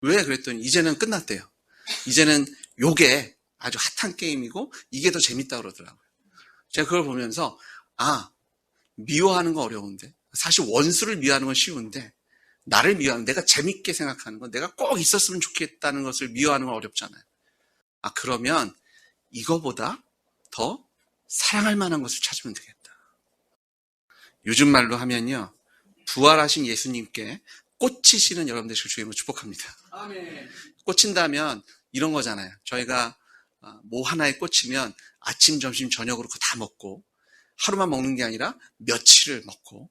왜? 그랬더니 이제는 끝났대요. 이제는 요게 아주 핫한 게임이고 이게 더 재밌다 그러더라고요. 제가 그걸 보면서 미워하는 거 어려운데, 사실 원수를 미워하는 건 쉬운데 나를 미워하는, 내가 재밌게 생각하는 건, 내가 꼭 있었으면 좋겠다는 것을 미워하는 건 어렵잖아요. 그러면 이거보다 더 사랑할 만한 것을 찾으면 되겠다. 요즘 말로 하면요, 부활하신 예수님께 꽂히시는 여러분들 주님을 축복합니다. 아멘. 꽂힌다면 이런 거잖아요. 저희가 뭐 하나에 꽂히면 아침, 점심, 저녁으로 그거 다 먹고, 하루만 먹는 게 아니라 며칠을 먹고,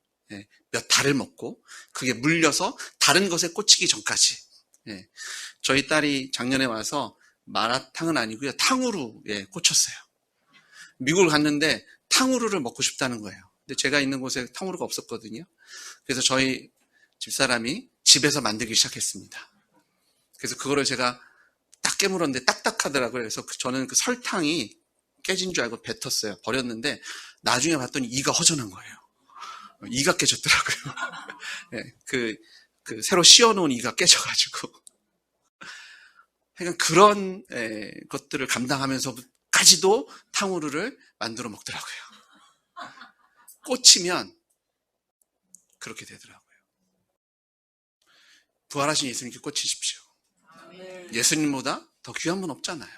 몇 달을 먹고, 그게 물려서 다른 것에 꽂히기 전까지. 저희 딸이 작년에 와서 마라탕은 아니고요, 탕후루에 꽂혔어요. 미국을 갔는데 탕후루를 먹고 싶다는 거예요. 근데 제가 있는 곳에 탕후루가 없었거든요. 그래서 저희 집사람이 집에서 만들기 시작했습니다. 그래서 그거를 제가 딱 깨물었는데 딱딱하더라고요. 그래서 저는 그 설탕이 깨진 줄 알고 뱉었어요. 버렸는데 나중에 봤더니 이가 허전한 거예요. 이가 깨졌더라고요. 그 새로 씌워놓은 이가 깨져가지고. 그러니까 그런 것들을 감당하면서까지도 탕후루를 만들어 먹더라고요. 꽂히면 그렇게 되더라고요. 부활하신 예수님께 꽂히십시오. 예수님보다 더 귀한 분 없잖아요.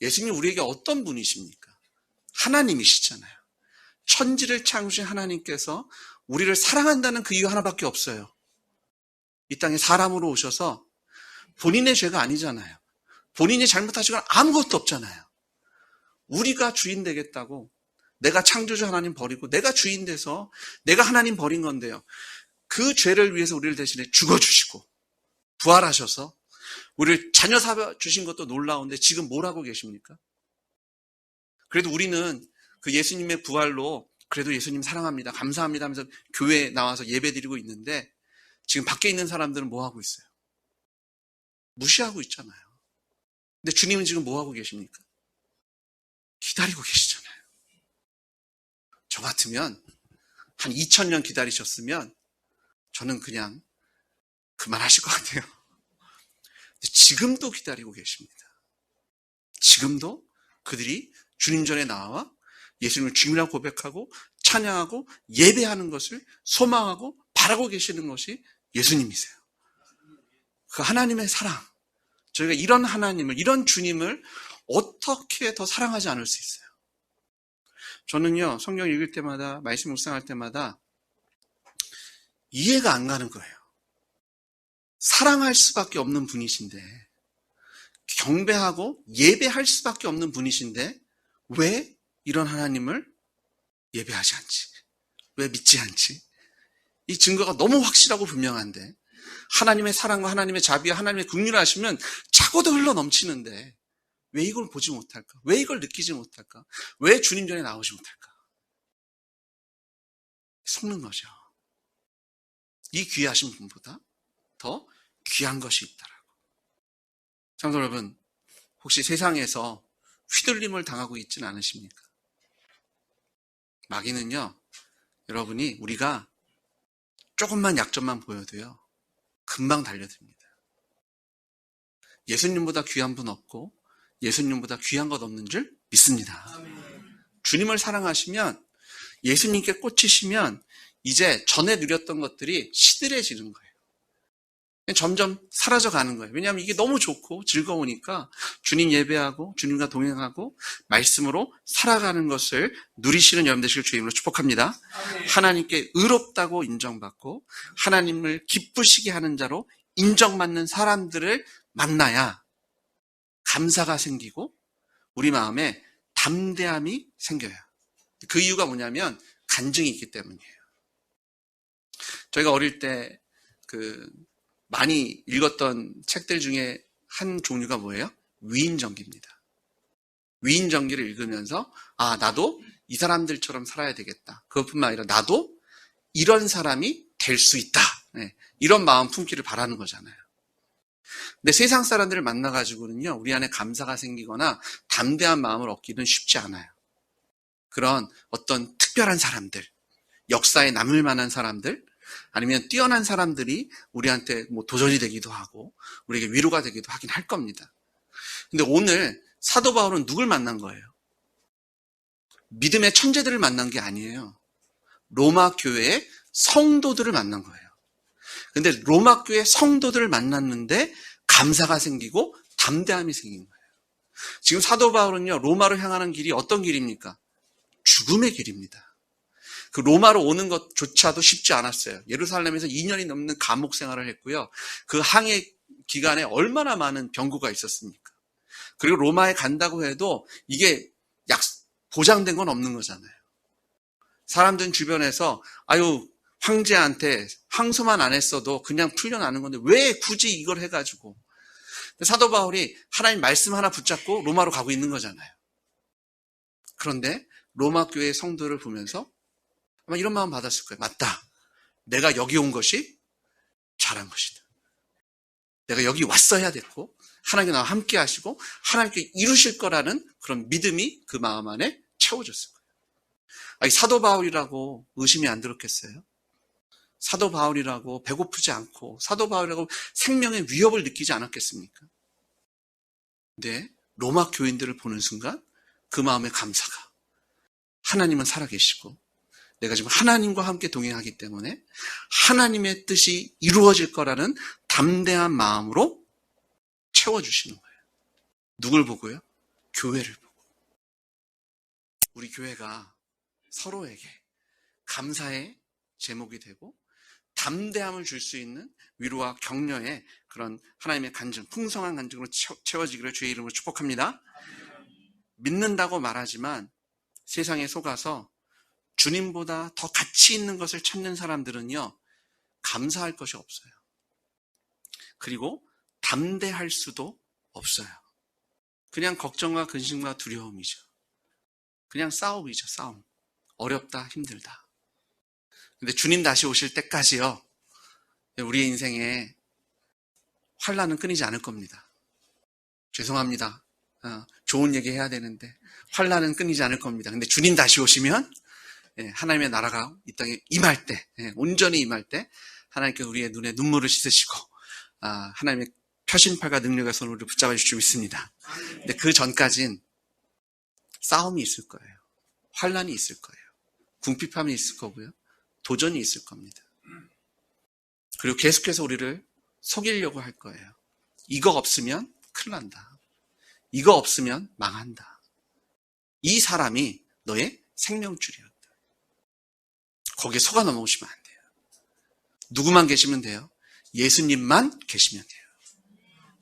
예수님 우리에게 어떤 분이십니까? 하나님이시잖아요. 천지를 창조신 하나님께서 우리를 사랑한다는 그 이유 하나밖에 없어요. 이 땅에 사람으로 오셔서 본인의 죄가 아니잖아요. 본인이 잘못하시거나 아무것도 없잖아요. 우리가 주인 되겠다고 내가 창조주 하나님 버리고 내가 주인 돼서 내가 하나님 버린 건데요. 그 죄를 위해서 우리를 대신에 죽어주시고 부활하셔서 우리를 자녀 삼아 주신 것도 놀라운데 지금 뭘 하고 계십니까? 그래도 우리는 그 예수님의 부활로 그래도 예수님 사랑합니다. 감사합니다 하면서 교회에 나와서 예배 드리고 있는데 지금 밖에 있는 사람들은 뭐 하고 있어요? 무시하고 있잖아요. 근데 주님은 지금 뭐 하고 계십니까? 기다리고 계시잖아요. 저 같으면 한 2000년 기다리셨으면 저는 그냥 그만하실 것 같아요. 지금도 기다리고 계십니다. 지금도 그들이 주님 전에 나와 예수님을 주님이라고 고백하고 찬양하고 예배하는 것을 소망하고 바라고 계시는 것이 예수님이세요. 그 하나님의 사랑, 저희가 이런 하나님을, 이런 주님을 어떻게 더 사랑하지 않을 수 있어요? 저는요, 성경 읽을 때마다, 말씀 묵상할 때마다 이해가 안 가는 거예요. 사랑할 수밖에 없는 분이신데, 경배하고 예배할 수밖에 없는 분이신데, 왜 이런 하나님을 예배하지 않지? 왜 믿지 않지? 이 증거가 너무 확실하고 분명한데, 하나님의 사랑과 하나님의 자비와 하나님의 긍휼을 하시면 차고도 흘러 넘치는데, 왜 이걸 보지 못할까? 왜 이걸 느끼지 못할까? 왜 주님 전에 나오지 못할까? 속는 거죠. 이 귀하신 분보다 더 귀한 것이 있다라고. 성도 여러분, 혹시 세상에서 휘둘림을 당하고 있지는 않으십니까? 마귀는요, 여러분이 우리가 조금만 약점만 보여도요, 금방 달려듭니다. 예수님보다 귀한 분 없고 예수님보다 귀한 것 없는 줄 믿습니다. 주님을 사랑하시면, 예수님께 꽂히시면 이제 전에 누렸던 것들이 시들해지는 거예요. 점점 사라져가는 거예요. 왜냐하면 이게 너무 좋고 즐거우니까 주님 예배하고 주님과 동행하고 말씀으로 살아가는 것을 누리시는 여러분 되시길 주의 이름으로 축복합니다. 하나님께 의롭다고 인정받고 하나님을 기쁘시게 하는 자로 인정받는 사람들을 만나야 감사가 생기고 우리 마음에 담대함이 생겨요. 그 이유가 뭐냐면 간증이 있기 때문이에요. 저희가 어릴 때 많이 읽었던 책들 중에 한 종류가 뭐예요? 위인전기입니다. 위인전기를 읽으면서 나도 이 사람들처럼 살아야 되겠다. 그것뿐만 아니라 나도 이런 사람이 될 수 있다. 이런 마음 품기를 바라는 거잖아요. 근데 세상 사람들을 만나가지고는요, 우리 안에 감사가 생기거나 담대한 마음을 얻기는 쉽지 않아요. 그런 어떤 특별한 사람들, 역사에 남을 만한 사람들, 아니면 뛰어난 사람들이 우리한테 도전이 되기도 하고 우리에게 위로가 되기도 하긴 할 겁니다. 근데 오늘 사도 바울은 누굴 만난 거예요? 믿음의 천재들을 만난 게 아니에요. 로마 교회의 성도들을 만난 거예요. 근데 로마 교회 성도들을 만났는데 감사가 생기고 담대함이 생긴 거예요. 지금 사도 바울은요, 로마로 향하는 길이 어떤 길입니까? 죽음의 길입니다. 그 로마로 오는 것조차도 쉽지 않았어요. 예루살렘에서 2년이 넘는 감옥 생활을 했고요. 그 항해 기간에 얼마나 많은 병고가 있었습니까? 그리고 로마에 간다고 해도 이게 보장된 건 없는 거잖아요. 사람들은 주변에서 황제한테 항소만 안 했어도 그냥 풀려나는 건데 왜 굳이 이걸 해가지고. 사도 바울이 하나님 말씀 하나 붙잡고 로마로 가고 있는 거잖아요. 그런데 로마 교회 성도를 보면서 아마 이런 마음 받았을 거예요. 맞다. 내가 여기 온 것이 잘한 것이다. 내가 여기 왔어야 됐고 하나님께 나와 함께 하시고 하나님께 이루실 거라는 그런 믿음이 그 마음 안에 채워졌을 거예요. 사도 바울이라고 의심이 안 들었겠어요? 사도 바울이라고 배고프지 않고 사도 바울이라고 생명의 위협을 느끼지 않았겠습니까? 근데 로마 교인들을 보는 순간 그 마음의 감사가, 하나님은 살아계시고 내가 지금 하나님과 함께 동행하기 때문에 하나님의 뜻이 이루어질 거라는 담대한 마음으로 채워주시는 거예요. 누굴 보고요? 교회를 보고. 우리 교회가 서로에게 감사의 제목이 되고 담대함을 줄 수 있는 위로와 격려의 그런 하나님의 간증, 풍성한 간증으로 채워지기를 주의 이름으로 축복합니다. 믿는다고 말하지만 세상에 속아서 주님보다 더 가치 있는 것을 찾는 사람들은요, 감사할 것이 없어요. 그리고 담대할 수도 없어요. 그냥 걱정과 근심과 두려움이죠. 그냥 싸움이죠, 싸움. 어렵다, 힘들다. 근데 주님 다시 오실 때까지요, 우리의 인생에 환난은 끊이지 않을 겁니다. 죄송합니다. 좋은 얘기 해야 되는데 환난은 끊이지 않을 겁니다. 근데 주님 다시 오시면 하나님의 나라가 이 땅에 임할 때, 온전히 임할 때 하나님께서 우리의 눈에 눈물을 씻으시고 하나님의 표신팔과 능력의 손으로 우리를 붙잡아 주실 줄 믿습니다. 근데 그 전까진 싸움이 있을 거예요. 환난이 있을 거예요. 궁핍함이 있을 거고요. 도전이 있을 겁니다. 그리고 계속해서 우리를 속이려고 할 거예요. 이거 없으면 큰일 난다. 이거 없으면 망한다. 이 사람이 너의 생명줄이었다. 거기에 속아 넘어오시면 안 돼요. 누구만 계시면 돼요? 예수님만 계시면 돼요.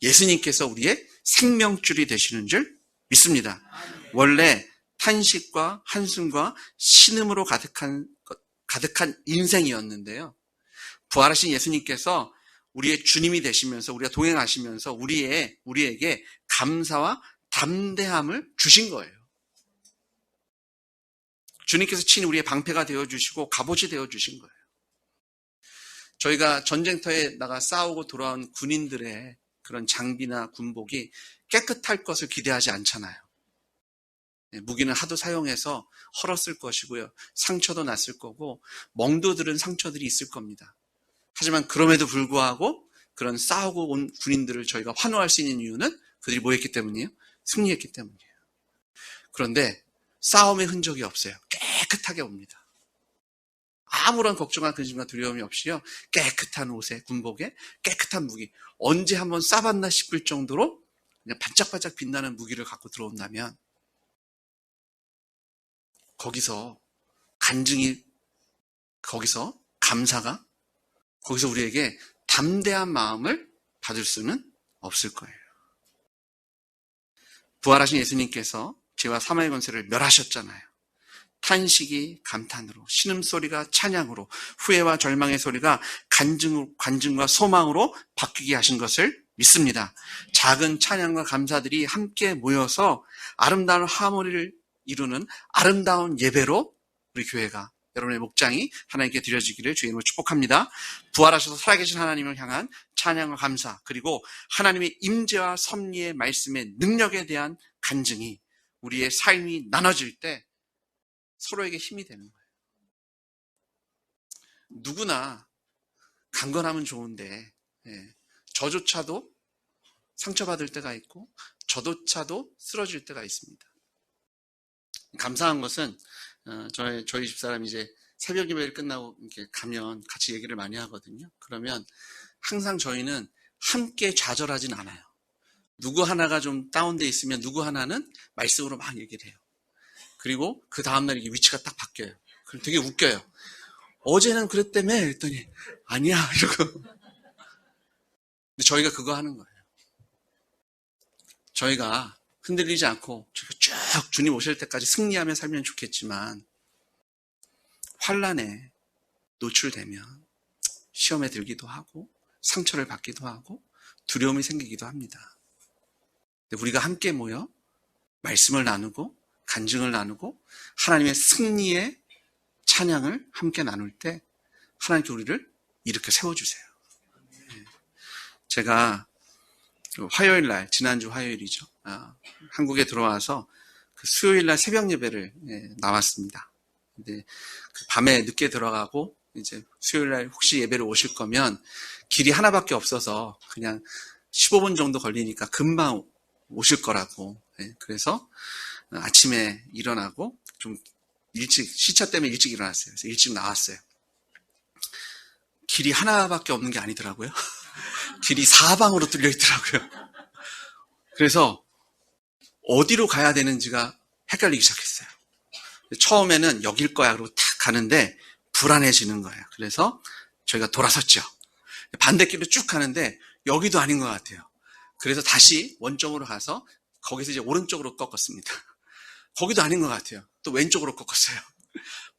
예수님께서 우리의 생명줄이 되시는 줄 믿습니다. 원래 탄식과 한숨과 신음으로 가득한 인생이었는데요. 부활하신 예수님께서 우리의 주님이 되시면서 우리가 동행하시면서 우리에게 감사와 담대함을 주신 거예요. 주님께서 친히 우리의 방패가 되어주시고 갑옷이 되어주신 거예요. 저희가 전쟁터에 나가 싸우고 돌아온 군인들의 그런 장비나 군복이 깨끗할 것을 기대하지 않잖아요. 무기는 하도 사용해서 헐었을 것이고요. 상처도 났을 거고 멍도 들은 상처들이 있을 겁니다. 하지만 그럼에도 불구하고 그런 싸우고 온 군인들을 저희가 환호할 수 있는 이유는 그들이 뭐 했기 때문이에요? 승리했기 때문이에요. 그런데 싸움의 흔적이 없어요. 깨끗하게 옵니다. 아무런 걱정과 근심과 두려움이 없이요. 깨끗한 옷에, 군복에, 깨끗한 무기. 언제 한번 싸봤나 싶을 정도로 그냥 반짝반짝 빛나는 무기를 갖고 들어온다면 거기서 간증이, 거기서 감사가, 거기서 우리에게 담대한 마음을 받을 수는 없을 거예요. 부활하신 예수님께서 죄와 사망의 권세를 멸하셨잖아요. 탄식이 감탄으로, 신음소리가 찬양으로, 후회와 절망의 소리가 간증과 소망으로 바뀌게 하신 것을 믿습니다. 작은 찬양과 감사들이 함께 모여서 아름다운 하모니를 이루는 아름다운 예배로 우리 교회가, 여러분의 목장이 하나님께 드려지기를 주의 이름으로 축복합니다. 부활하셔서 살아계신 하나님을 향한 찬양과 감사, 그리고 하나님의 임재와 섭리의 말씀의 능력에 대한 간증이 우리의 삶이 나눠질 때 서로에게 힘이 되는 거예요. 누구나 강건하면 좋은데 저조차도 상처받을 때가 있고 저조차도 쓰러질 때가 있습니다. 감사한 것은 저희 집사람이 이제 새벽 예배를 끝나고 이렇게 가면 같이 얘기를 많이 하거든요. 그러면 항상 저희는 함께 좌절하진 않아요. 누구 하나가 좀 다운돼 있으면 누구 하나는 말씀으로 막 얘기를 해요. 그리고 그 다음날 이게 위치가 딱 바뀌어요. 그럼 되게 웃겨요. 어제는 그랬다며 했더니 아니야 이러고. 근데 저희가 그거 하는 거예요. 저희가 흔들리지 않고 쭉 주님 오실 때까지 승리하며 살면 좋겠지만 환난에 노출되면 시험에 들기도 하고 상처를 받기도 하고 두려움이 생기기도 합니다. 근데 우리가 함께 모여 말씀을 나누고 간증을 나누고 하나님의 승리의 찬양을 함께 나눌 때 하나님께 우리를 이렇게 세워주세요. 제가 화요일 날, 지난주 화요일이죠. 한국에 들어와서 그 수요일 날 새벽 예배를 나왔습니다. 근데 그 밤에 늦게 들어가고 이제 수요일 날 혹시 예배를 오실 거면 길이 하나밖에 없어서 그냥 15분 정도 걸리니까 금방 오실 거라고. 그래서 아침에 일어나고 좀 일찍, 시차 때문에 일찍 일어났어요. 그래서 일찍 나왔어요. 길이 하나밖에 없는 게 아니더라고요. 길이 사방으로 뚫려 있더라고요. 그래서 어디로 가야 되는지가 헷갈리기 시작했어요. 처음에는 여길 거야 그러고 탁 가는데 불안해지는 거예요. 그래서 저희가 돌아섰죠. 반대길로 쭉 가는데 여기도 아닌 것 같아요. 그래서 다시 원점으로 가서 거기서 이제 오른쪽으로 꺾었습니다. 거기도 아닌 것 같아요. 또 왼쪽으로 꺾었어요.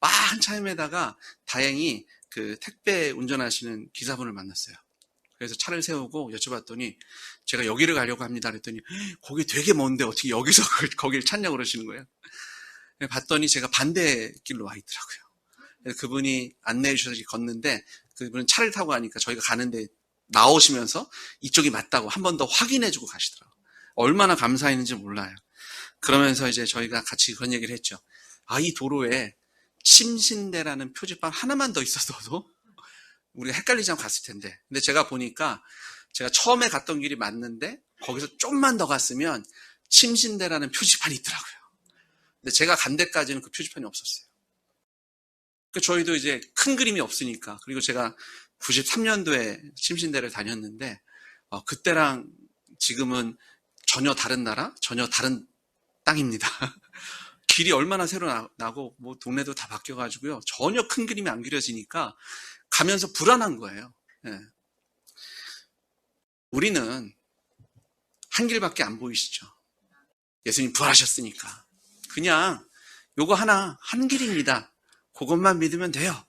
막 한참 헤매다가 다행히 그 택배 운전하시는 기사분을 만났어요. 그래서 차를 세우고 여쭤봤더니 제가 여기를 가려고 합니다. 그랬더니 거기 되게 먼데 어떻게 여기서 거기를 찾냐고 그러시는 거예요. 봤더니 제가 반대길로 와 있더라고요. 그래서 그분이 안내해 주셔서 걷는데 그분은 차를 타고 가니까 저희가 가는데 나오시면서 이쪽이 맞다고 한 번 더 확인해 주고 가시더라고요. 얼마나 감사했는지 몰라요. 그러면서 이제 저희가 같이 그런 얘기를 했죠. 아, 이 도로에 침신대라는 표지판 하나만 더 있었어도 우리가 헷갈리지 않고 갔을 텐데. 근데 제가 보니까 제가 처음에 갔던 길이 맞는데 거기서 좀만 더 갔으면 침신대라는 표지판이 있더라고요. 근데 제가 간 데까지는 그 표지판이 없었어요. 저희도 이제 큰 그림이 없으니까. 그리고 제가 93년도에 침신대를 다녔는데 그때랑 지금은 전혀 다른 나라, 전혀 다른 땅입니다. 길이 얼마나 새로 나고 뭐 동네도 다 바뀌어가지고요. 전혀 큰 그림이 안 그려지니까 가면서 불안한 거예요. 네. 우리는 한 길밖에 안 보이시죠. 예수님 부활하셨으니까. 그냥 요거 하나 한 길입니다. 그것만 믿으면 돼요.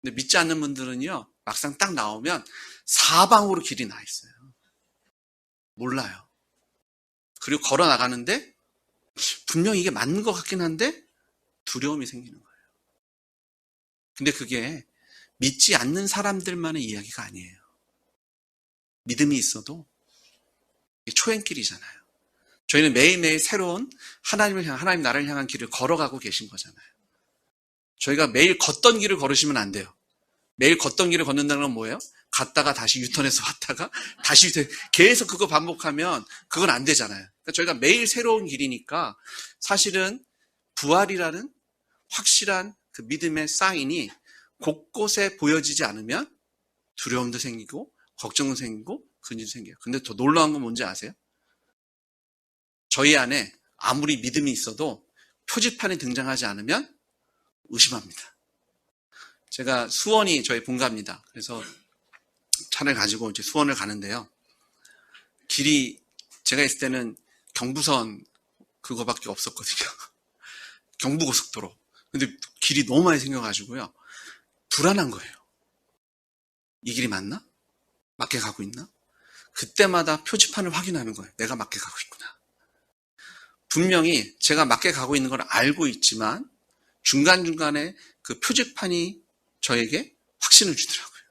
근데 믿지 않는 분들은요. 막상 딱 나오면 사방으로 길이 나 있어요. 몰라요. 그리고 걸어 나가는데 분명 이게 맞는 것 같긴 한데 두려움이 생기는 거예요. 근데 그게 믿지 않는 사람들만의 이야기가 아니에요. 믿음이 있어도 초행길이잖아요. 저희는 매일매일 새로운 하나님 나라를 향한 길을 걸어가고 계신 거잖아요. 저희가 매일 걷던 길을 걸으시면 안 돼요. 매일 걷던 길을 걷는다는 건 뭐예요? 갔다가 다시 유턴해서 왔다가 다시 유턴, 계속 그거 반복하면 그건 안 되잖아요. 그러니까 저희가 매일 새로운 길이니까 사실은 부활이라는 확실한 그 믿음의 사인이 곳곳에 보여지지 않으면 두려움도 생기고 걱정도 생기고 근심도 생겨요. 근데 더 놀라운 건 뭔지 아세요? 저희 안에 아무리 믿음이 있어도 표지판이 등장하지 않으면 의심합니다. 제가 수원이 저희 본가입니다. 그래서 차를 가지고 이제 수원을 가는데요. 길이 제가 있을 때는 경부선 그거밖에 없었거든요. 경부고속도로. 근데 길이 너무 많이 생겨가지고요. 불안한 거예요. 이 길이 맞나? 맞게 가고 있나? 그때마다 표지판을 확인하는 거예요. 내가 맞게 가고 있구나. 분명히 제가 맞게 가고 있는 걸 알고 있지만 중간중간에 그 표지판이 저에게 확신을 주더라고요.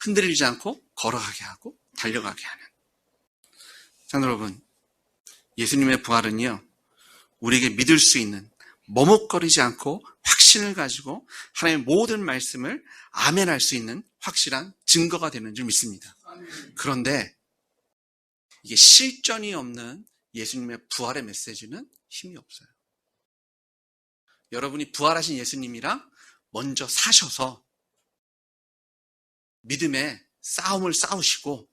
흔들리지 않고 걸어가게 하고 달려가게 하는. 자, 여러분, 예수님의 부활은요, 우리에게 믿을 수 있는, 머뭇거리지 않고 확신을 가지고 하나님의 모든 말씀을 아멘할 수 있는 확실한 증거가 되는 줄 믿습니다. 그런데 이게 실전이 없는 예수님의 부활의 메시지는 힘이 없어요. 여러분이 부활하신 예수님이랑 먼저 사셔서 믿음의 싸움을 싸우시고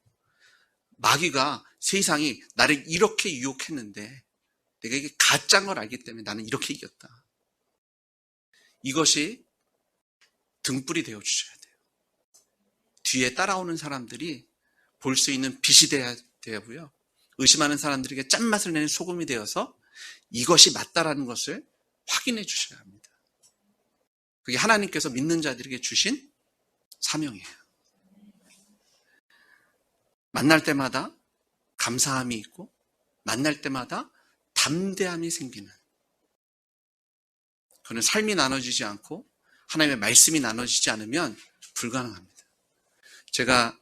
마귀가 세상이 나를 이렇게 유혹했는데 내가 이게 가짜인 걸 알기 때문에 나는 이렇게 이겼다. 이것이 등불이 되어주셔야 돼요. 뒤에 따라오는 사람들이 볼 수 있는 빛이 돼야 되고요. 의심하는 사람들에게 짠맛을 내는 소금이 되어서 이것이 맞다라는 것을 확인해 주셔야 합니다. 그게 하나님께서 믿는 자들에게 주신 사명이에요. 만날 때마다 감사함이 있고 만날 때마다 담대함이 생기는, 그는 삶이 나눠지지 않고 하나님의 말씀이 나눠지지 않으면 불가능합니다. 제가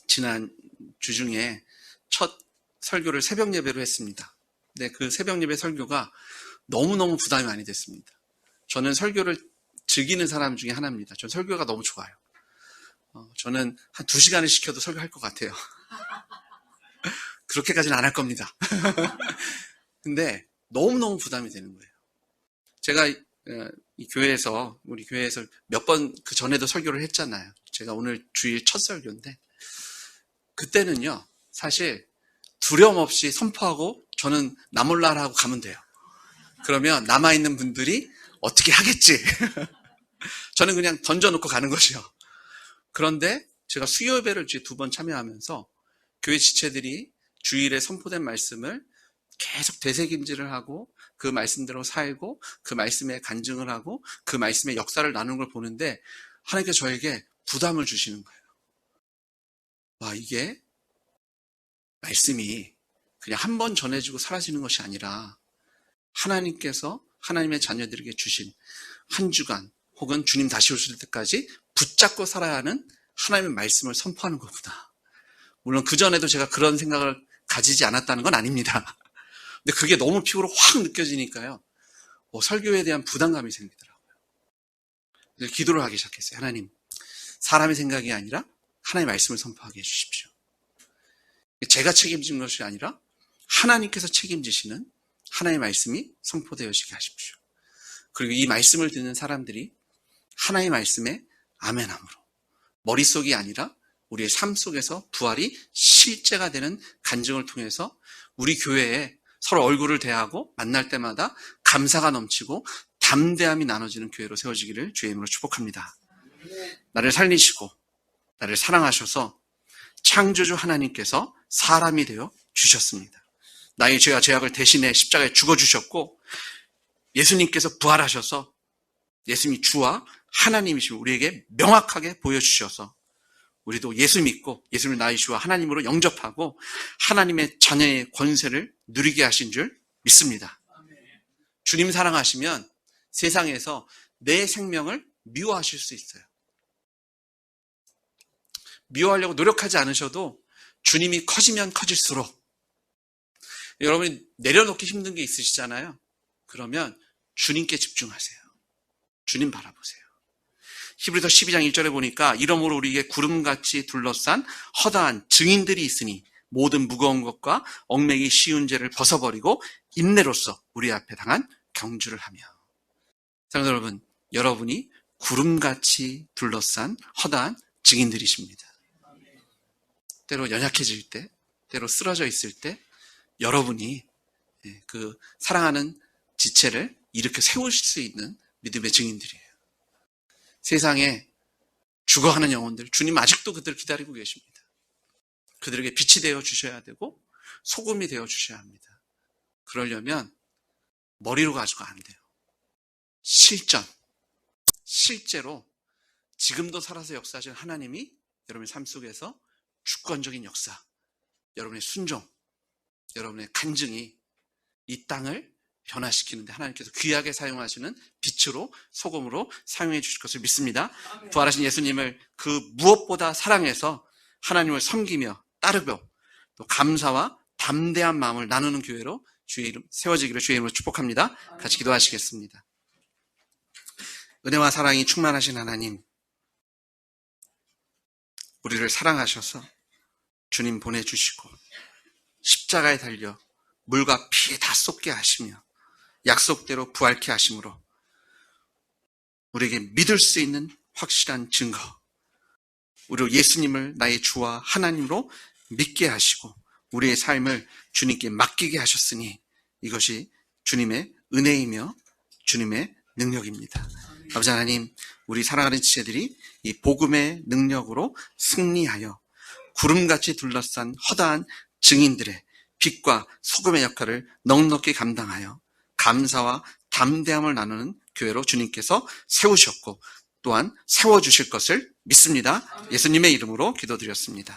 지난 주중에 첫 설교를 새벽 예배로 했습니다. 근데 그 새벽 예배 설교가 너무너무 부담이 많이 됐습니다. 저는 설교를 즐기는 사람 중에 하나입니다. 전 설교가 너무 좋아요. 저는 한 2시간을 시켜도 설교할 것 같아요. 그렇게까지는 안 할 겁니다. 근데 너무너무 부담이 되는 거예요. 제가 이 교회에서, 우리 교회에서 몇 번 그 전에도 설교를 했잖아요. 제가 오늘 주일 첫 설교인데, 그때는요, 사실 두려움 없이 선포하고 저는 나 몰라라 하고 가면 돼요. 그러면 남아있는 분들이 어떻게 하겠지. 저는 그냥 던져놓고 가는 것이요. 그런데 제가 수요예배를 이제 2번 참여하면서 교회 지체들이 주일에 선포된 말씀을 계속 되새김질을 하고 그 말씀대로 살고 그 말씀에 간증을 하고 그 말씀의 역사를 나누는 걸 보는데 하나님께서 저에게 부담을 주시는 거예요. 와, 이게 말씀이 그냥 한 번 전해지고 사라지는 것이 아니라 하나님께서 하나님의 자녀들에게 주신 한 주간 혹은 주님 다시 오실 때까지 붙잡고 살아야 하는 하나님의 말씀을 선포하는 거구나. 물론 그전에도 제가 그런 생각을 가지지 않았다는 건 아닙니다. 근데 그게 너무 피부로 확 느껴지니까요. 설교에 대한 부담감이 생기더라고요. 그래서 기도를 하기 시작했어요. 하나님, 사람의 생각이 아니라 하나님의 말씀을 선포하게 해주십시오. 제가 책임진 것이 아니라 하나님께서 책임지시는 하나님의 말씀이 선포되어지게 하십시오. 그리고 이 말씀을 듣는 사람들이 하나님의 말씀에 아멘함으로 머릿속이 아니라 우리의 삶 속에서 부활이 실제가 되는 간증을 통해서 우리 교회에 서로 얼굴을 대하고 만날 때마다 감사가 넘치고 담대함이 나눠지는 교회로 세워지기를 주의 이름으로 축복합니다. 나를 살리시고 나를 사랑하셔서 창조주 하나님께서 사람이 되어 주셨습니다. 나의 죄와 죄악을 대신해 십자가에 죽어주셨고 예수님께서 부활하셔서 예수님이 주와 하나님이시고 우리에게 명확하게 보여주셔서 우리도 예수 믿고 예수님을 나의 주와 하나님으로 영접하고 하나님의 자녀의 권세를 누리게 하신 줄 믿습니다. 주님 사랑하시면 세상에서 내 생명을 미워하실 수 있어요. 미워하려고 노력하지 않으셔도 주님이 커지면 커질수록 여러분이 내려놓기 힘든 게 있으시잖아요. 그러면 주님께 집중하세요. 주님 바라보세요. 히브리서 12장 1절에 보니까 이러므로 우리에게 구름같이 둘러싼 허다한 증인들이 있으니 모든 무거운 것과 얽매기 쉬운 죄를 벗어버리고 인내로써 우리 앞에 당한 경주를 하며. 사랑하는 여러분, 여러분이 구름같이 둘러싼 허다한 증인들이십니다. 때로 연약해질 때, 때로 쓰러져 있을 때 여러분이 그 사랑하는 지체를 일으켜 세우실 수 있는 믿음의 증인들이에요. 세상에 죽어가는 영혼들, 주님 아직도 그들을 기다리고 계십니다. 그들에게 빛이 되어 주셔야 되고 소금이 되어 주셔야 합니다. 그러려면 머리로 가지고 안 돼요. 실제로 지금도 살아서 역사하시는 하나님이 여러분의 삶 속에서 주권적인 역사, 여러분의 순종, 여러분의 간증이 이 땅을 변화시키는데 하나님께서 귀하게 사용하시는 빛으로 소금으로 사용해 주실 것을 믿습니다. 부활하신 예수님을 그 무엇보다 사랑해서 하나님을 섬기며 따르고 또 감사와 담대한 마음을 나누는 교회로 주의 이름 세워지기를 주의 이름으로 축복합니다. 같이 기도하시겠습니다. 은혜와 사랑이 충만하신 하나님, 우리를 사랑하셔서 주님 보내주시고 십자가에 달려 물과 피 다 쏟게 하시며 약속대로 부활케 하심으로 우리에게 믿을 수 있는 확실한 증거, 우리 예수님을 나의 주와 하나님으로 믿게 하시고 우리의 삶을 주님께 맡기게 하셨으니 이것이 주님의 은혜이며 주님의 능력입니다. 아버지 하나님, 우리 사랑하는 지체들이 이 복음의 능력으로 승리하여 구름같이 둘러싼 허다한 증인들의 빛과 소금의 역할을 넉넉히 감당하여 감사와 담대함을 나누는 교회로 주님께서 세우셨고 또한 세워주실 것을 믿습니다. 예수님의 이름으로 기도드렸습니다.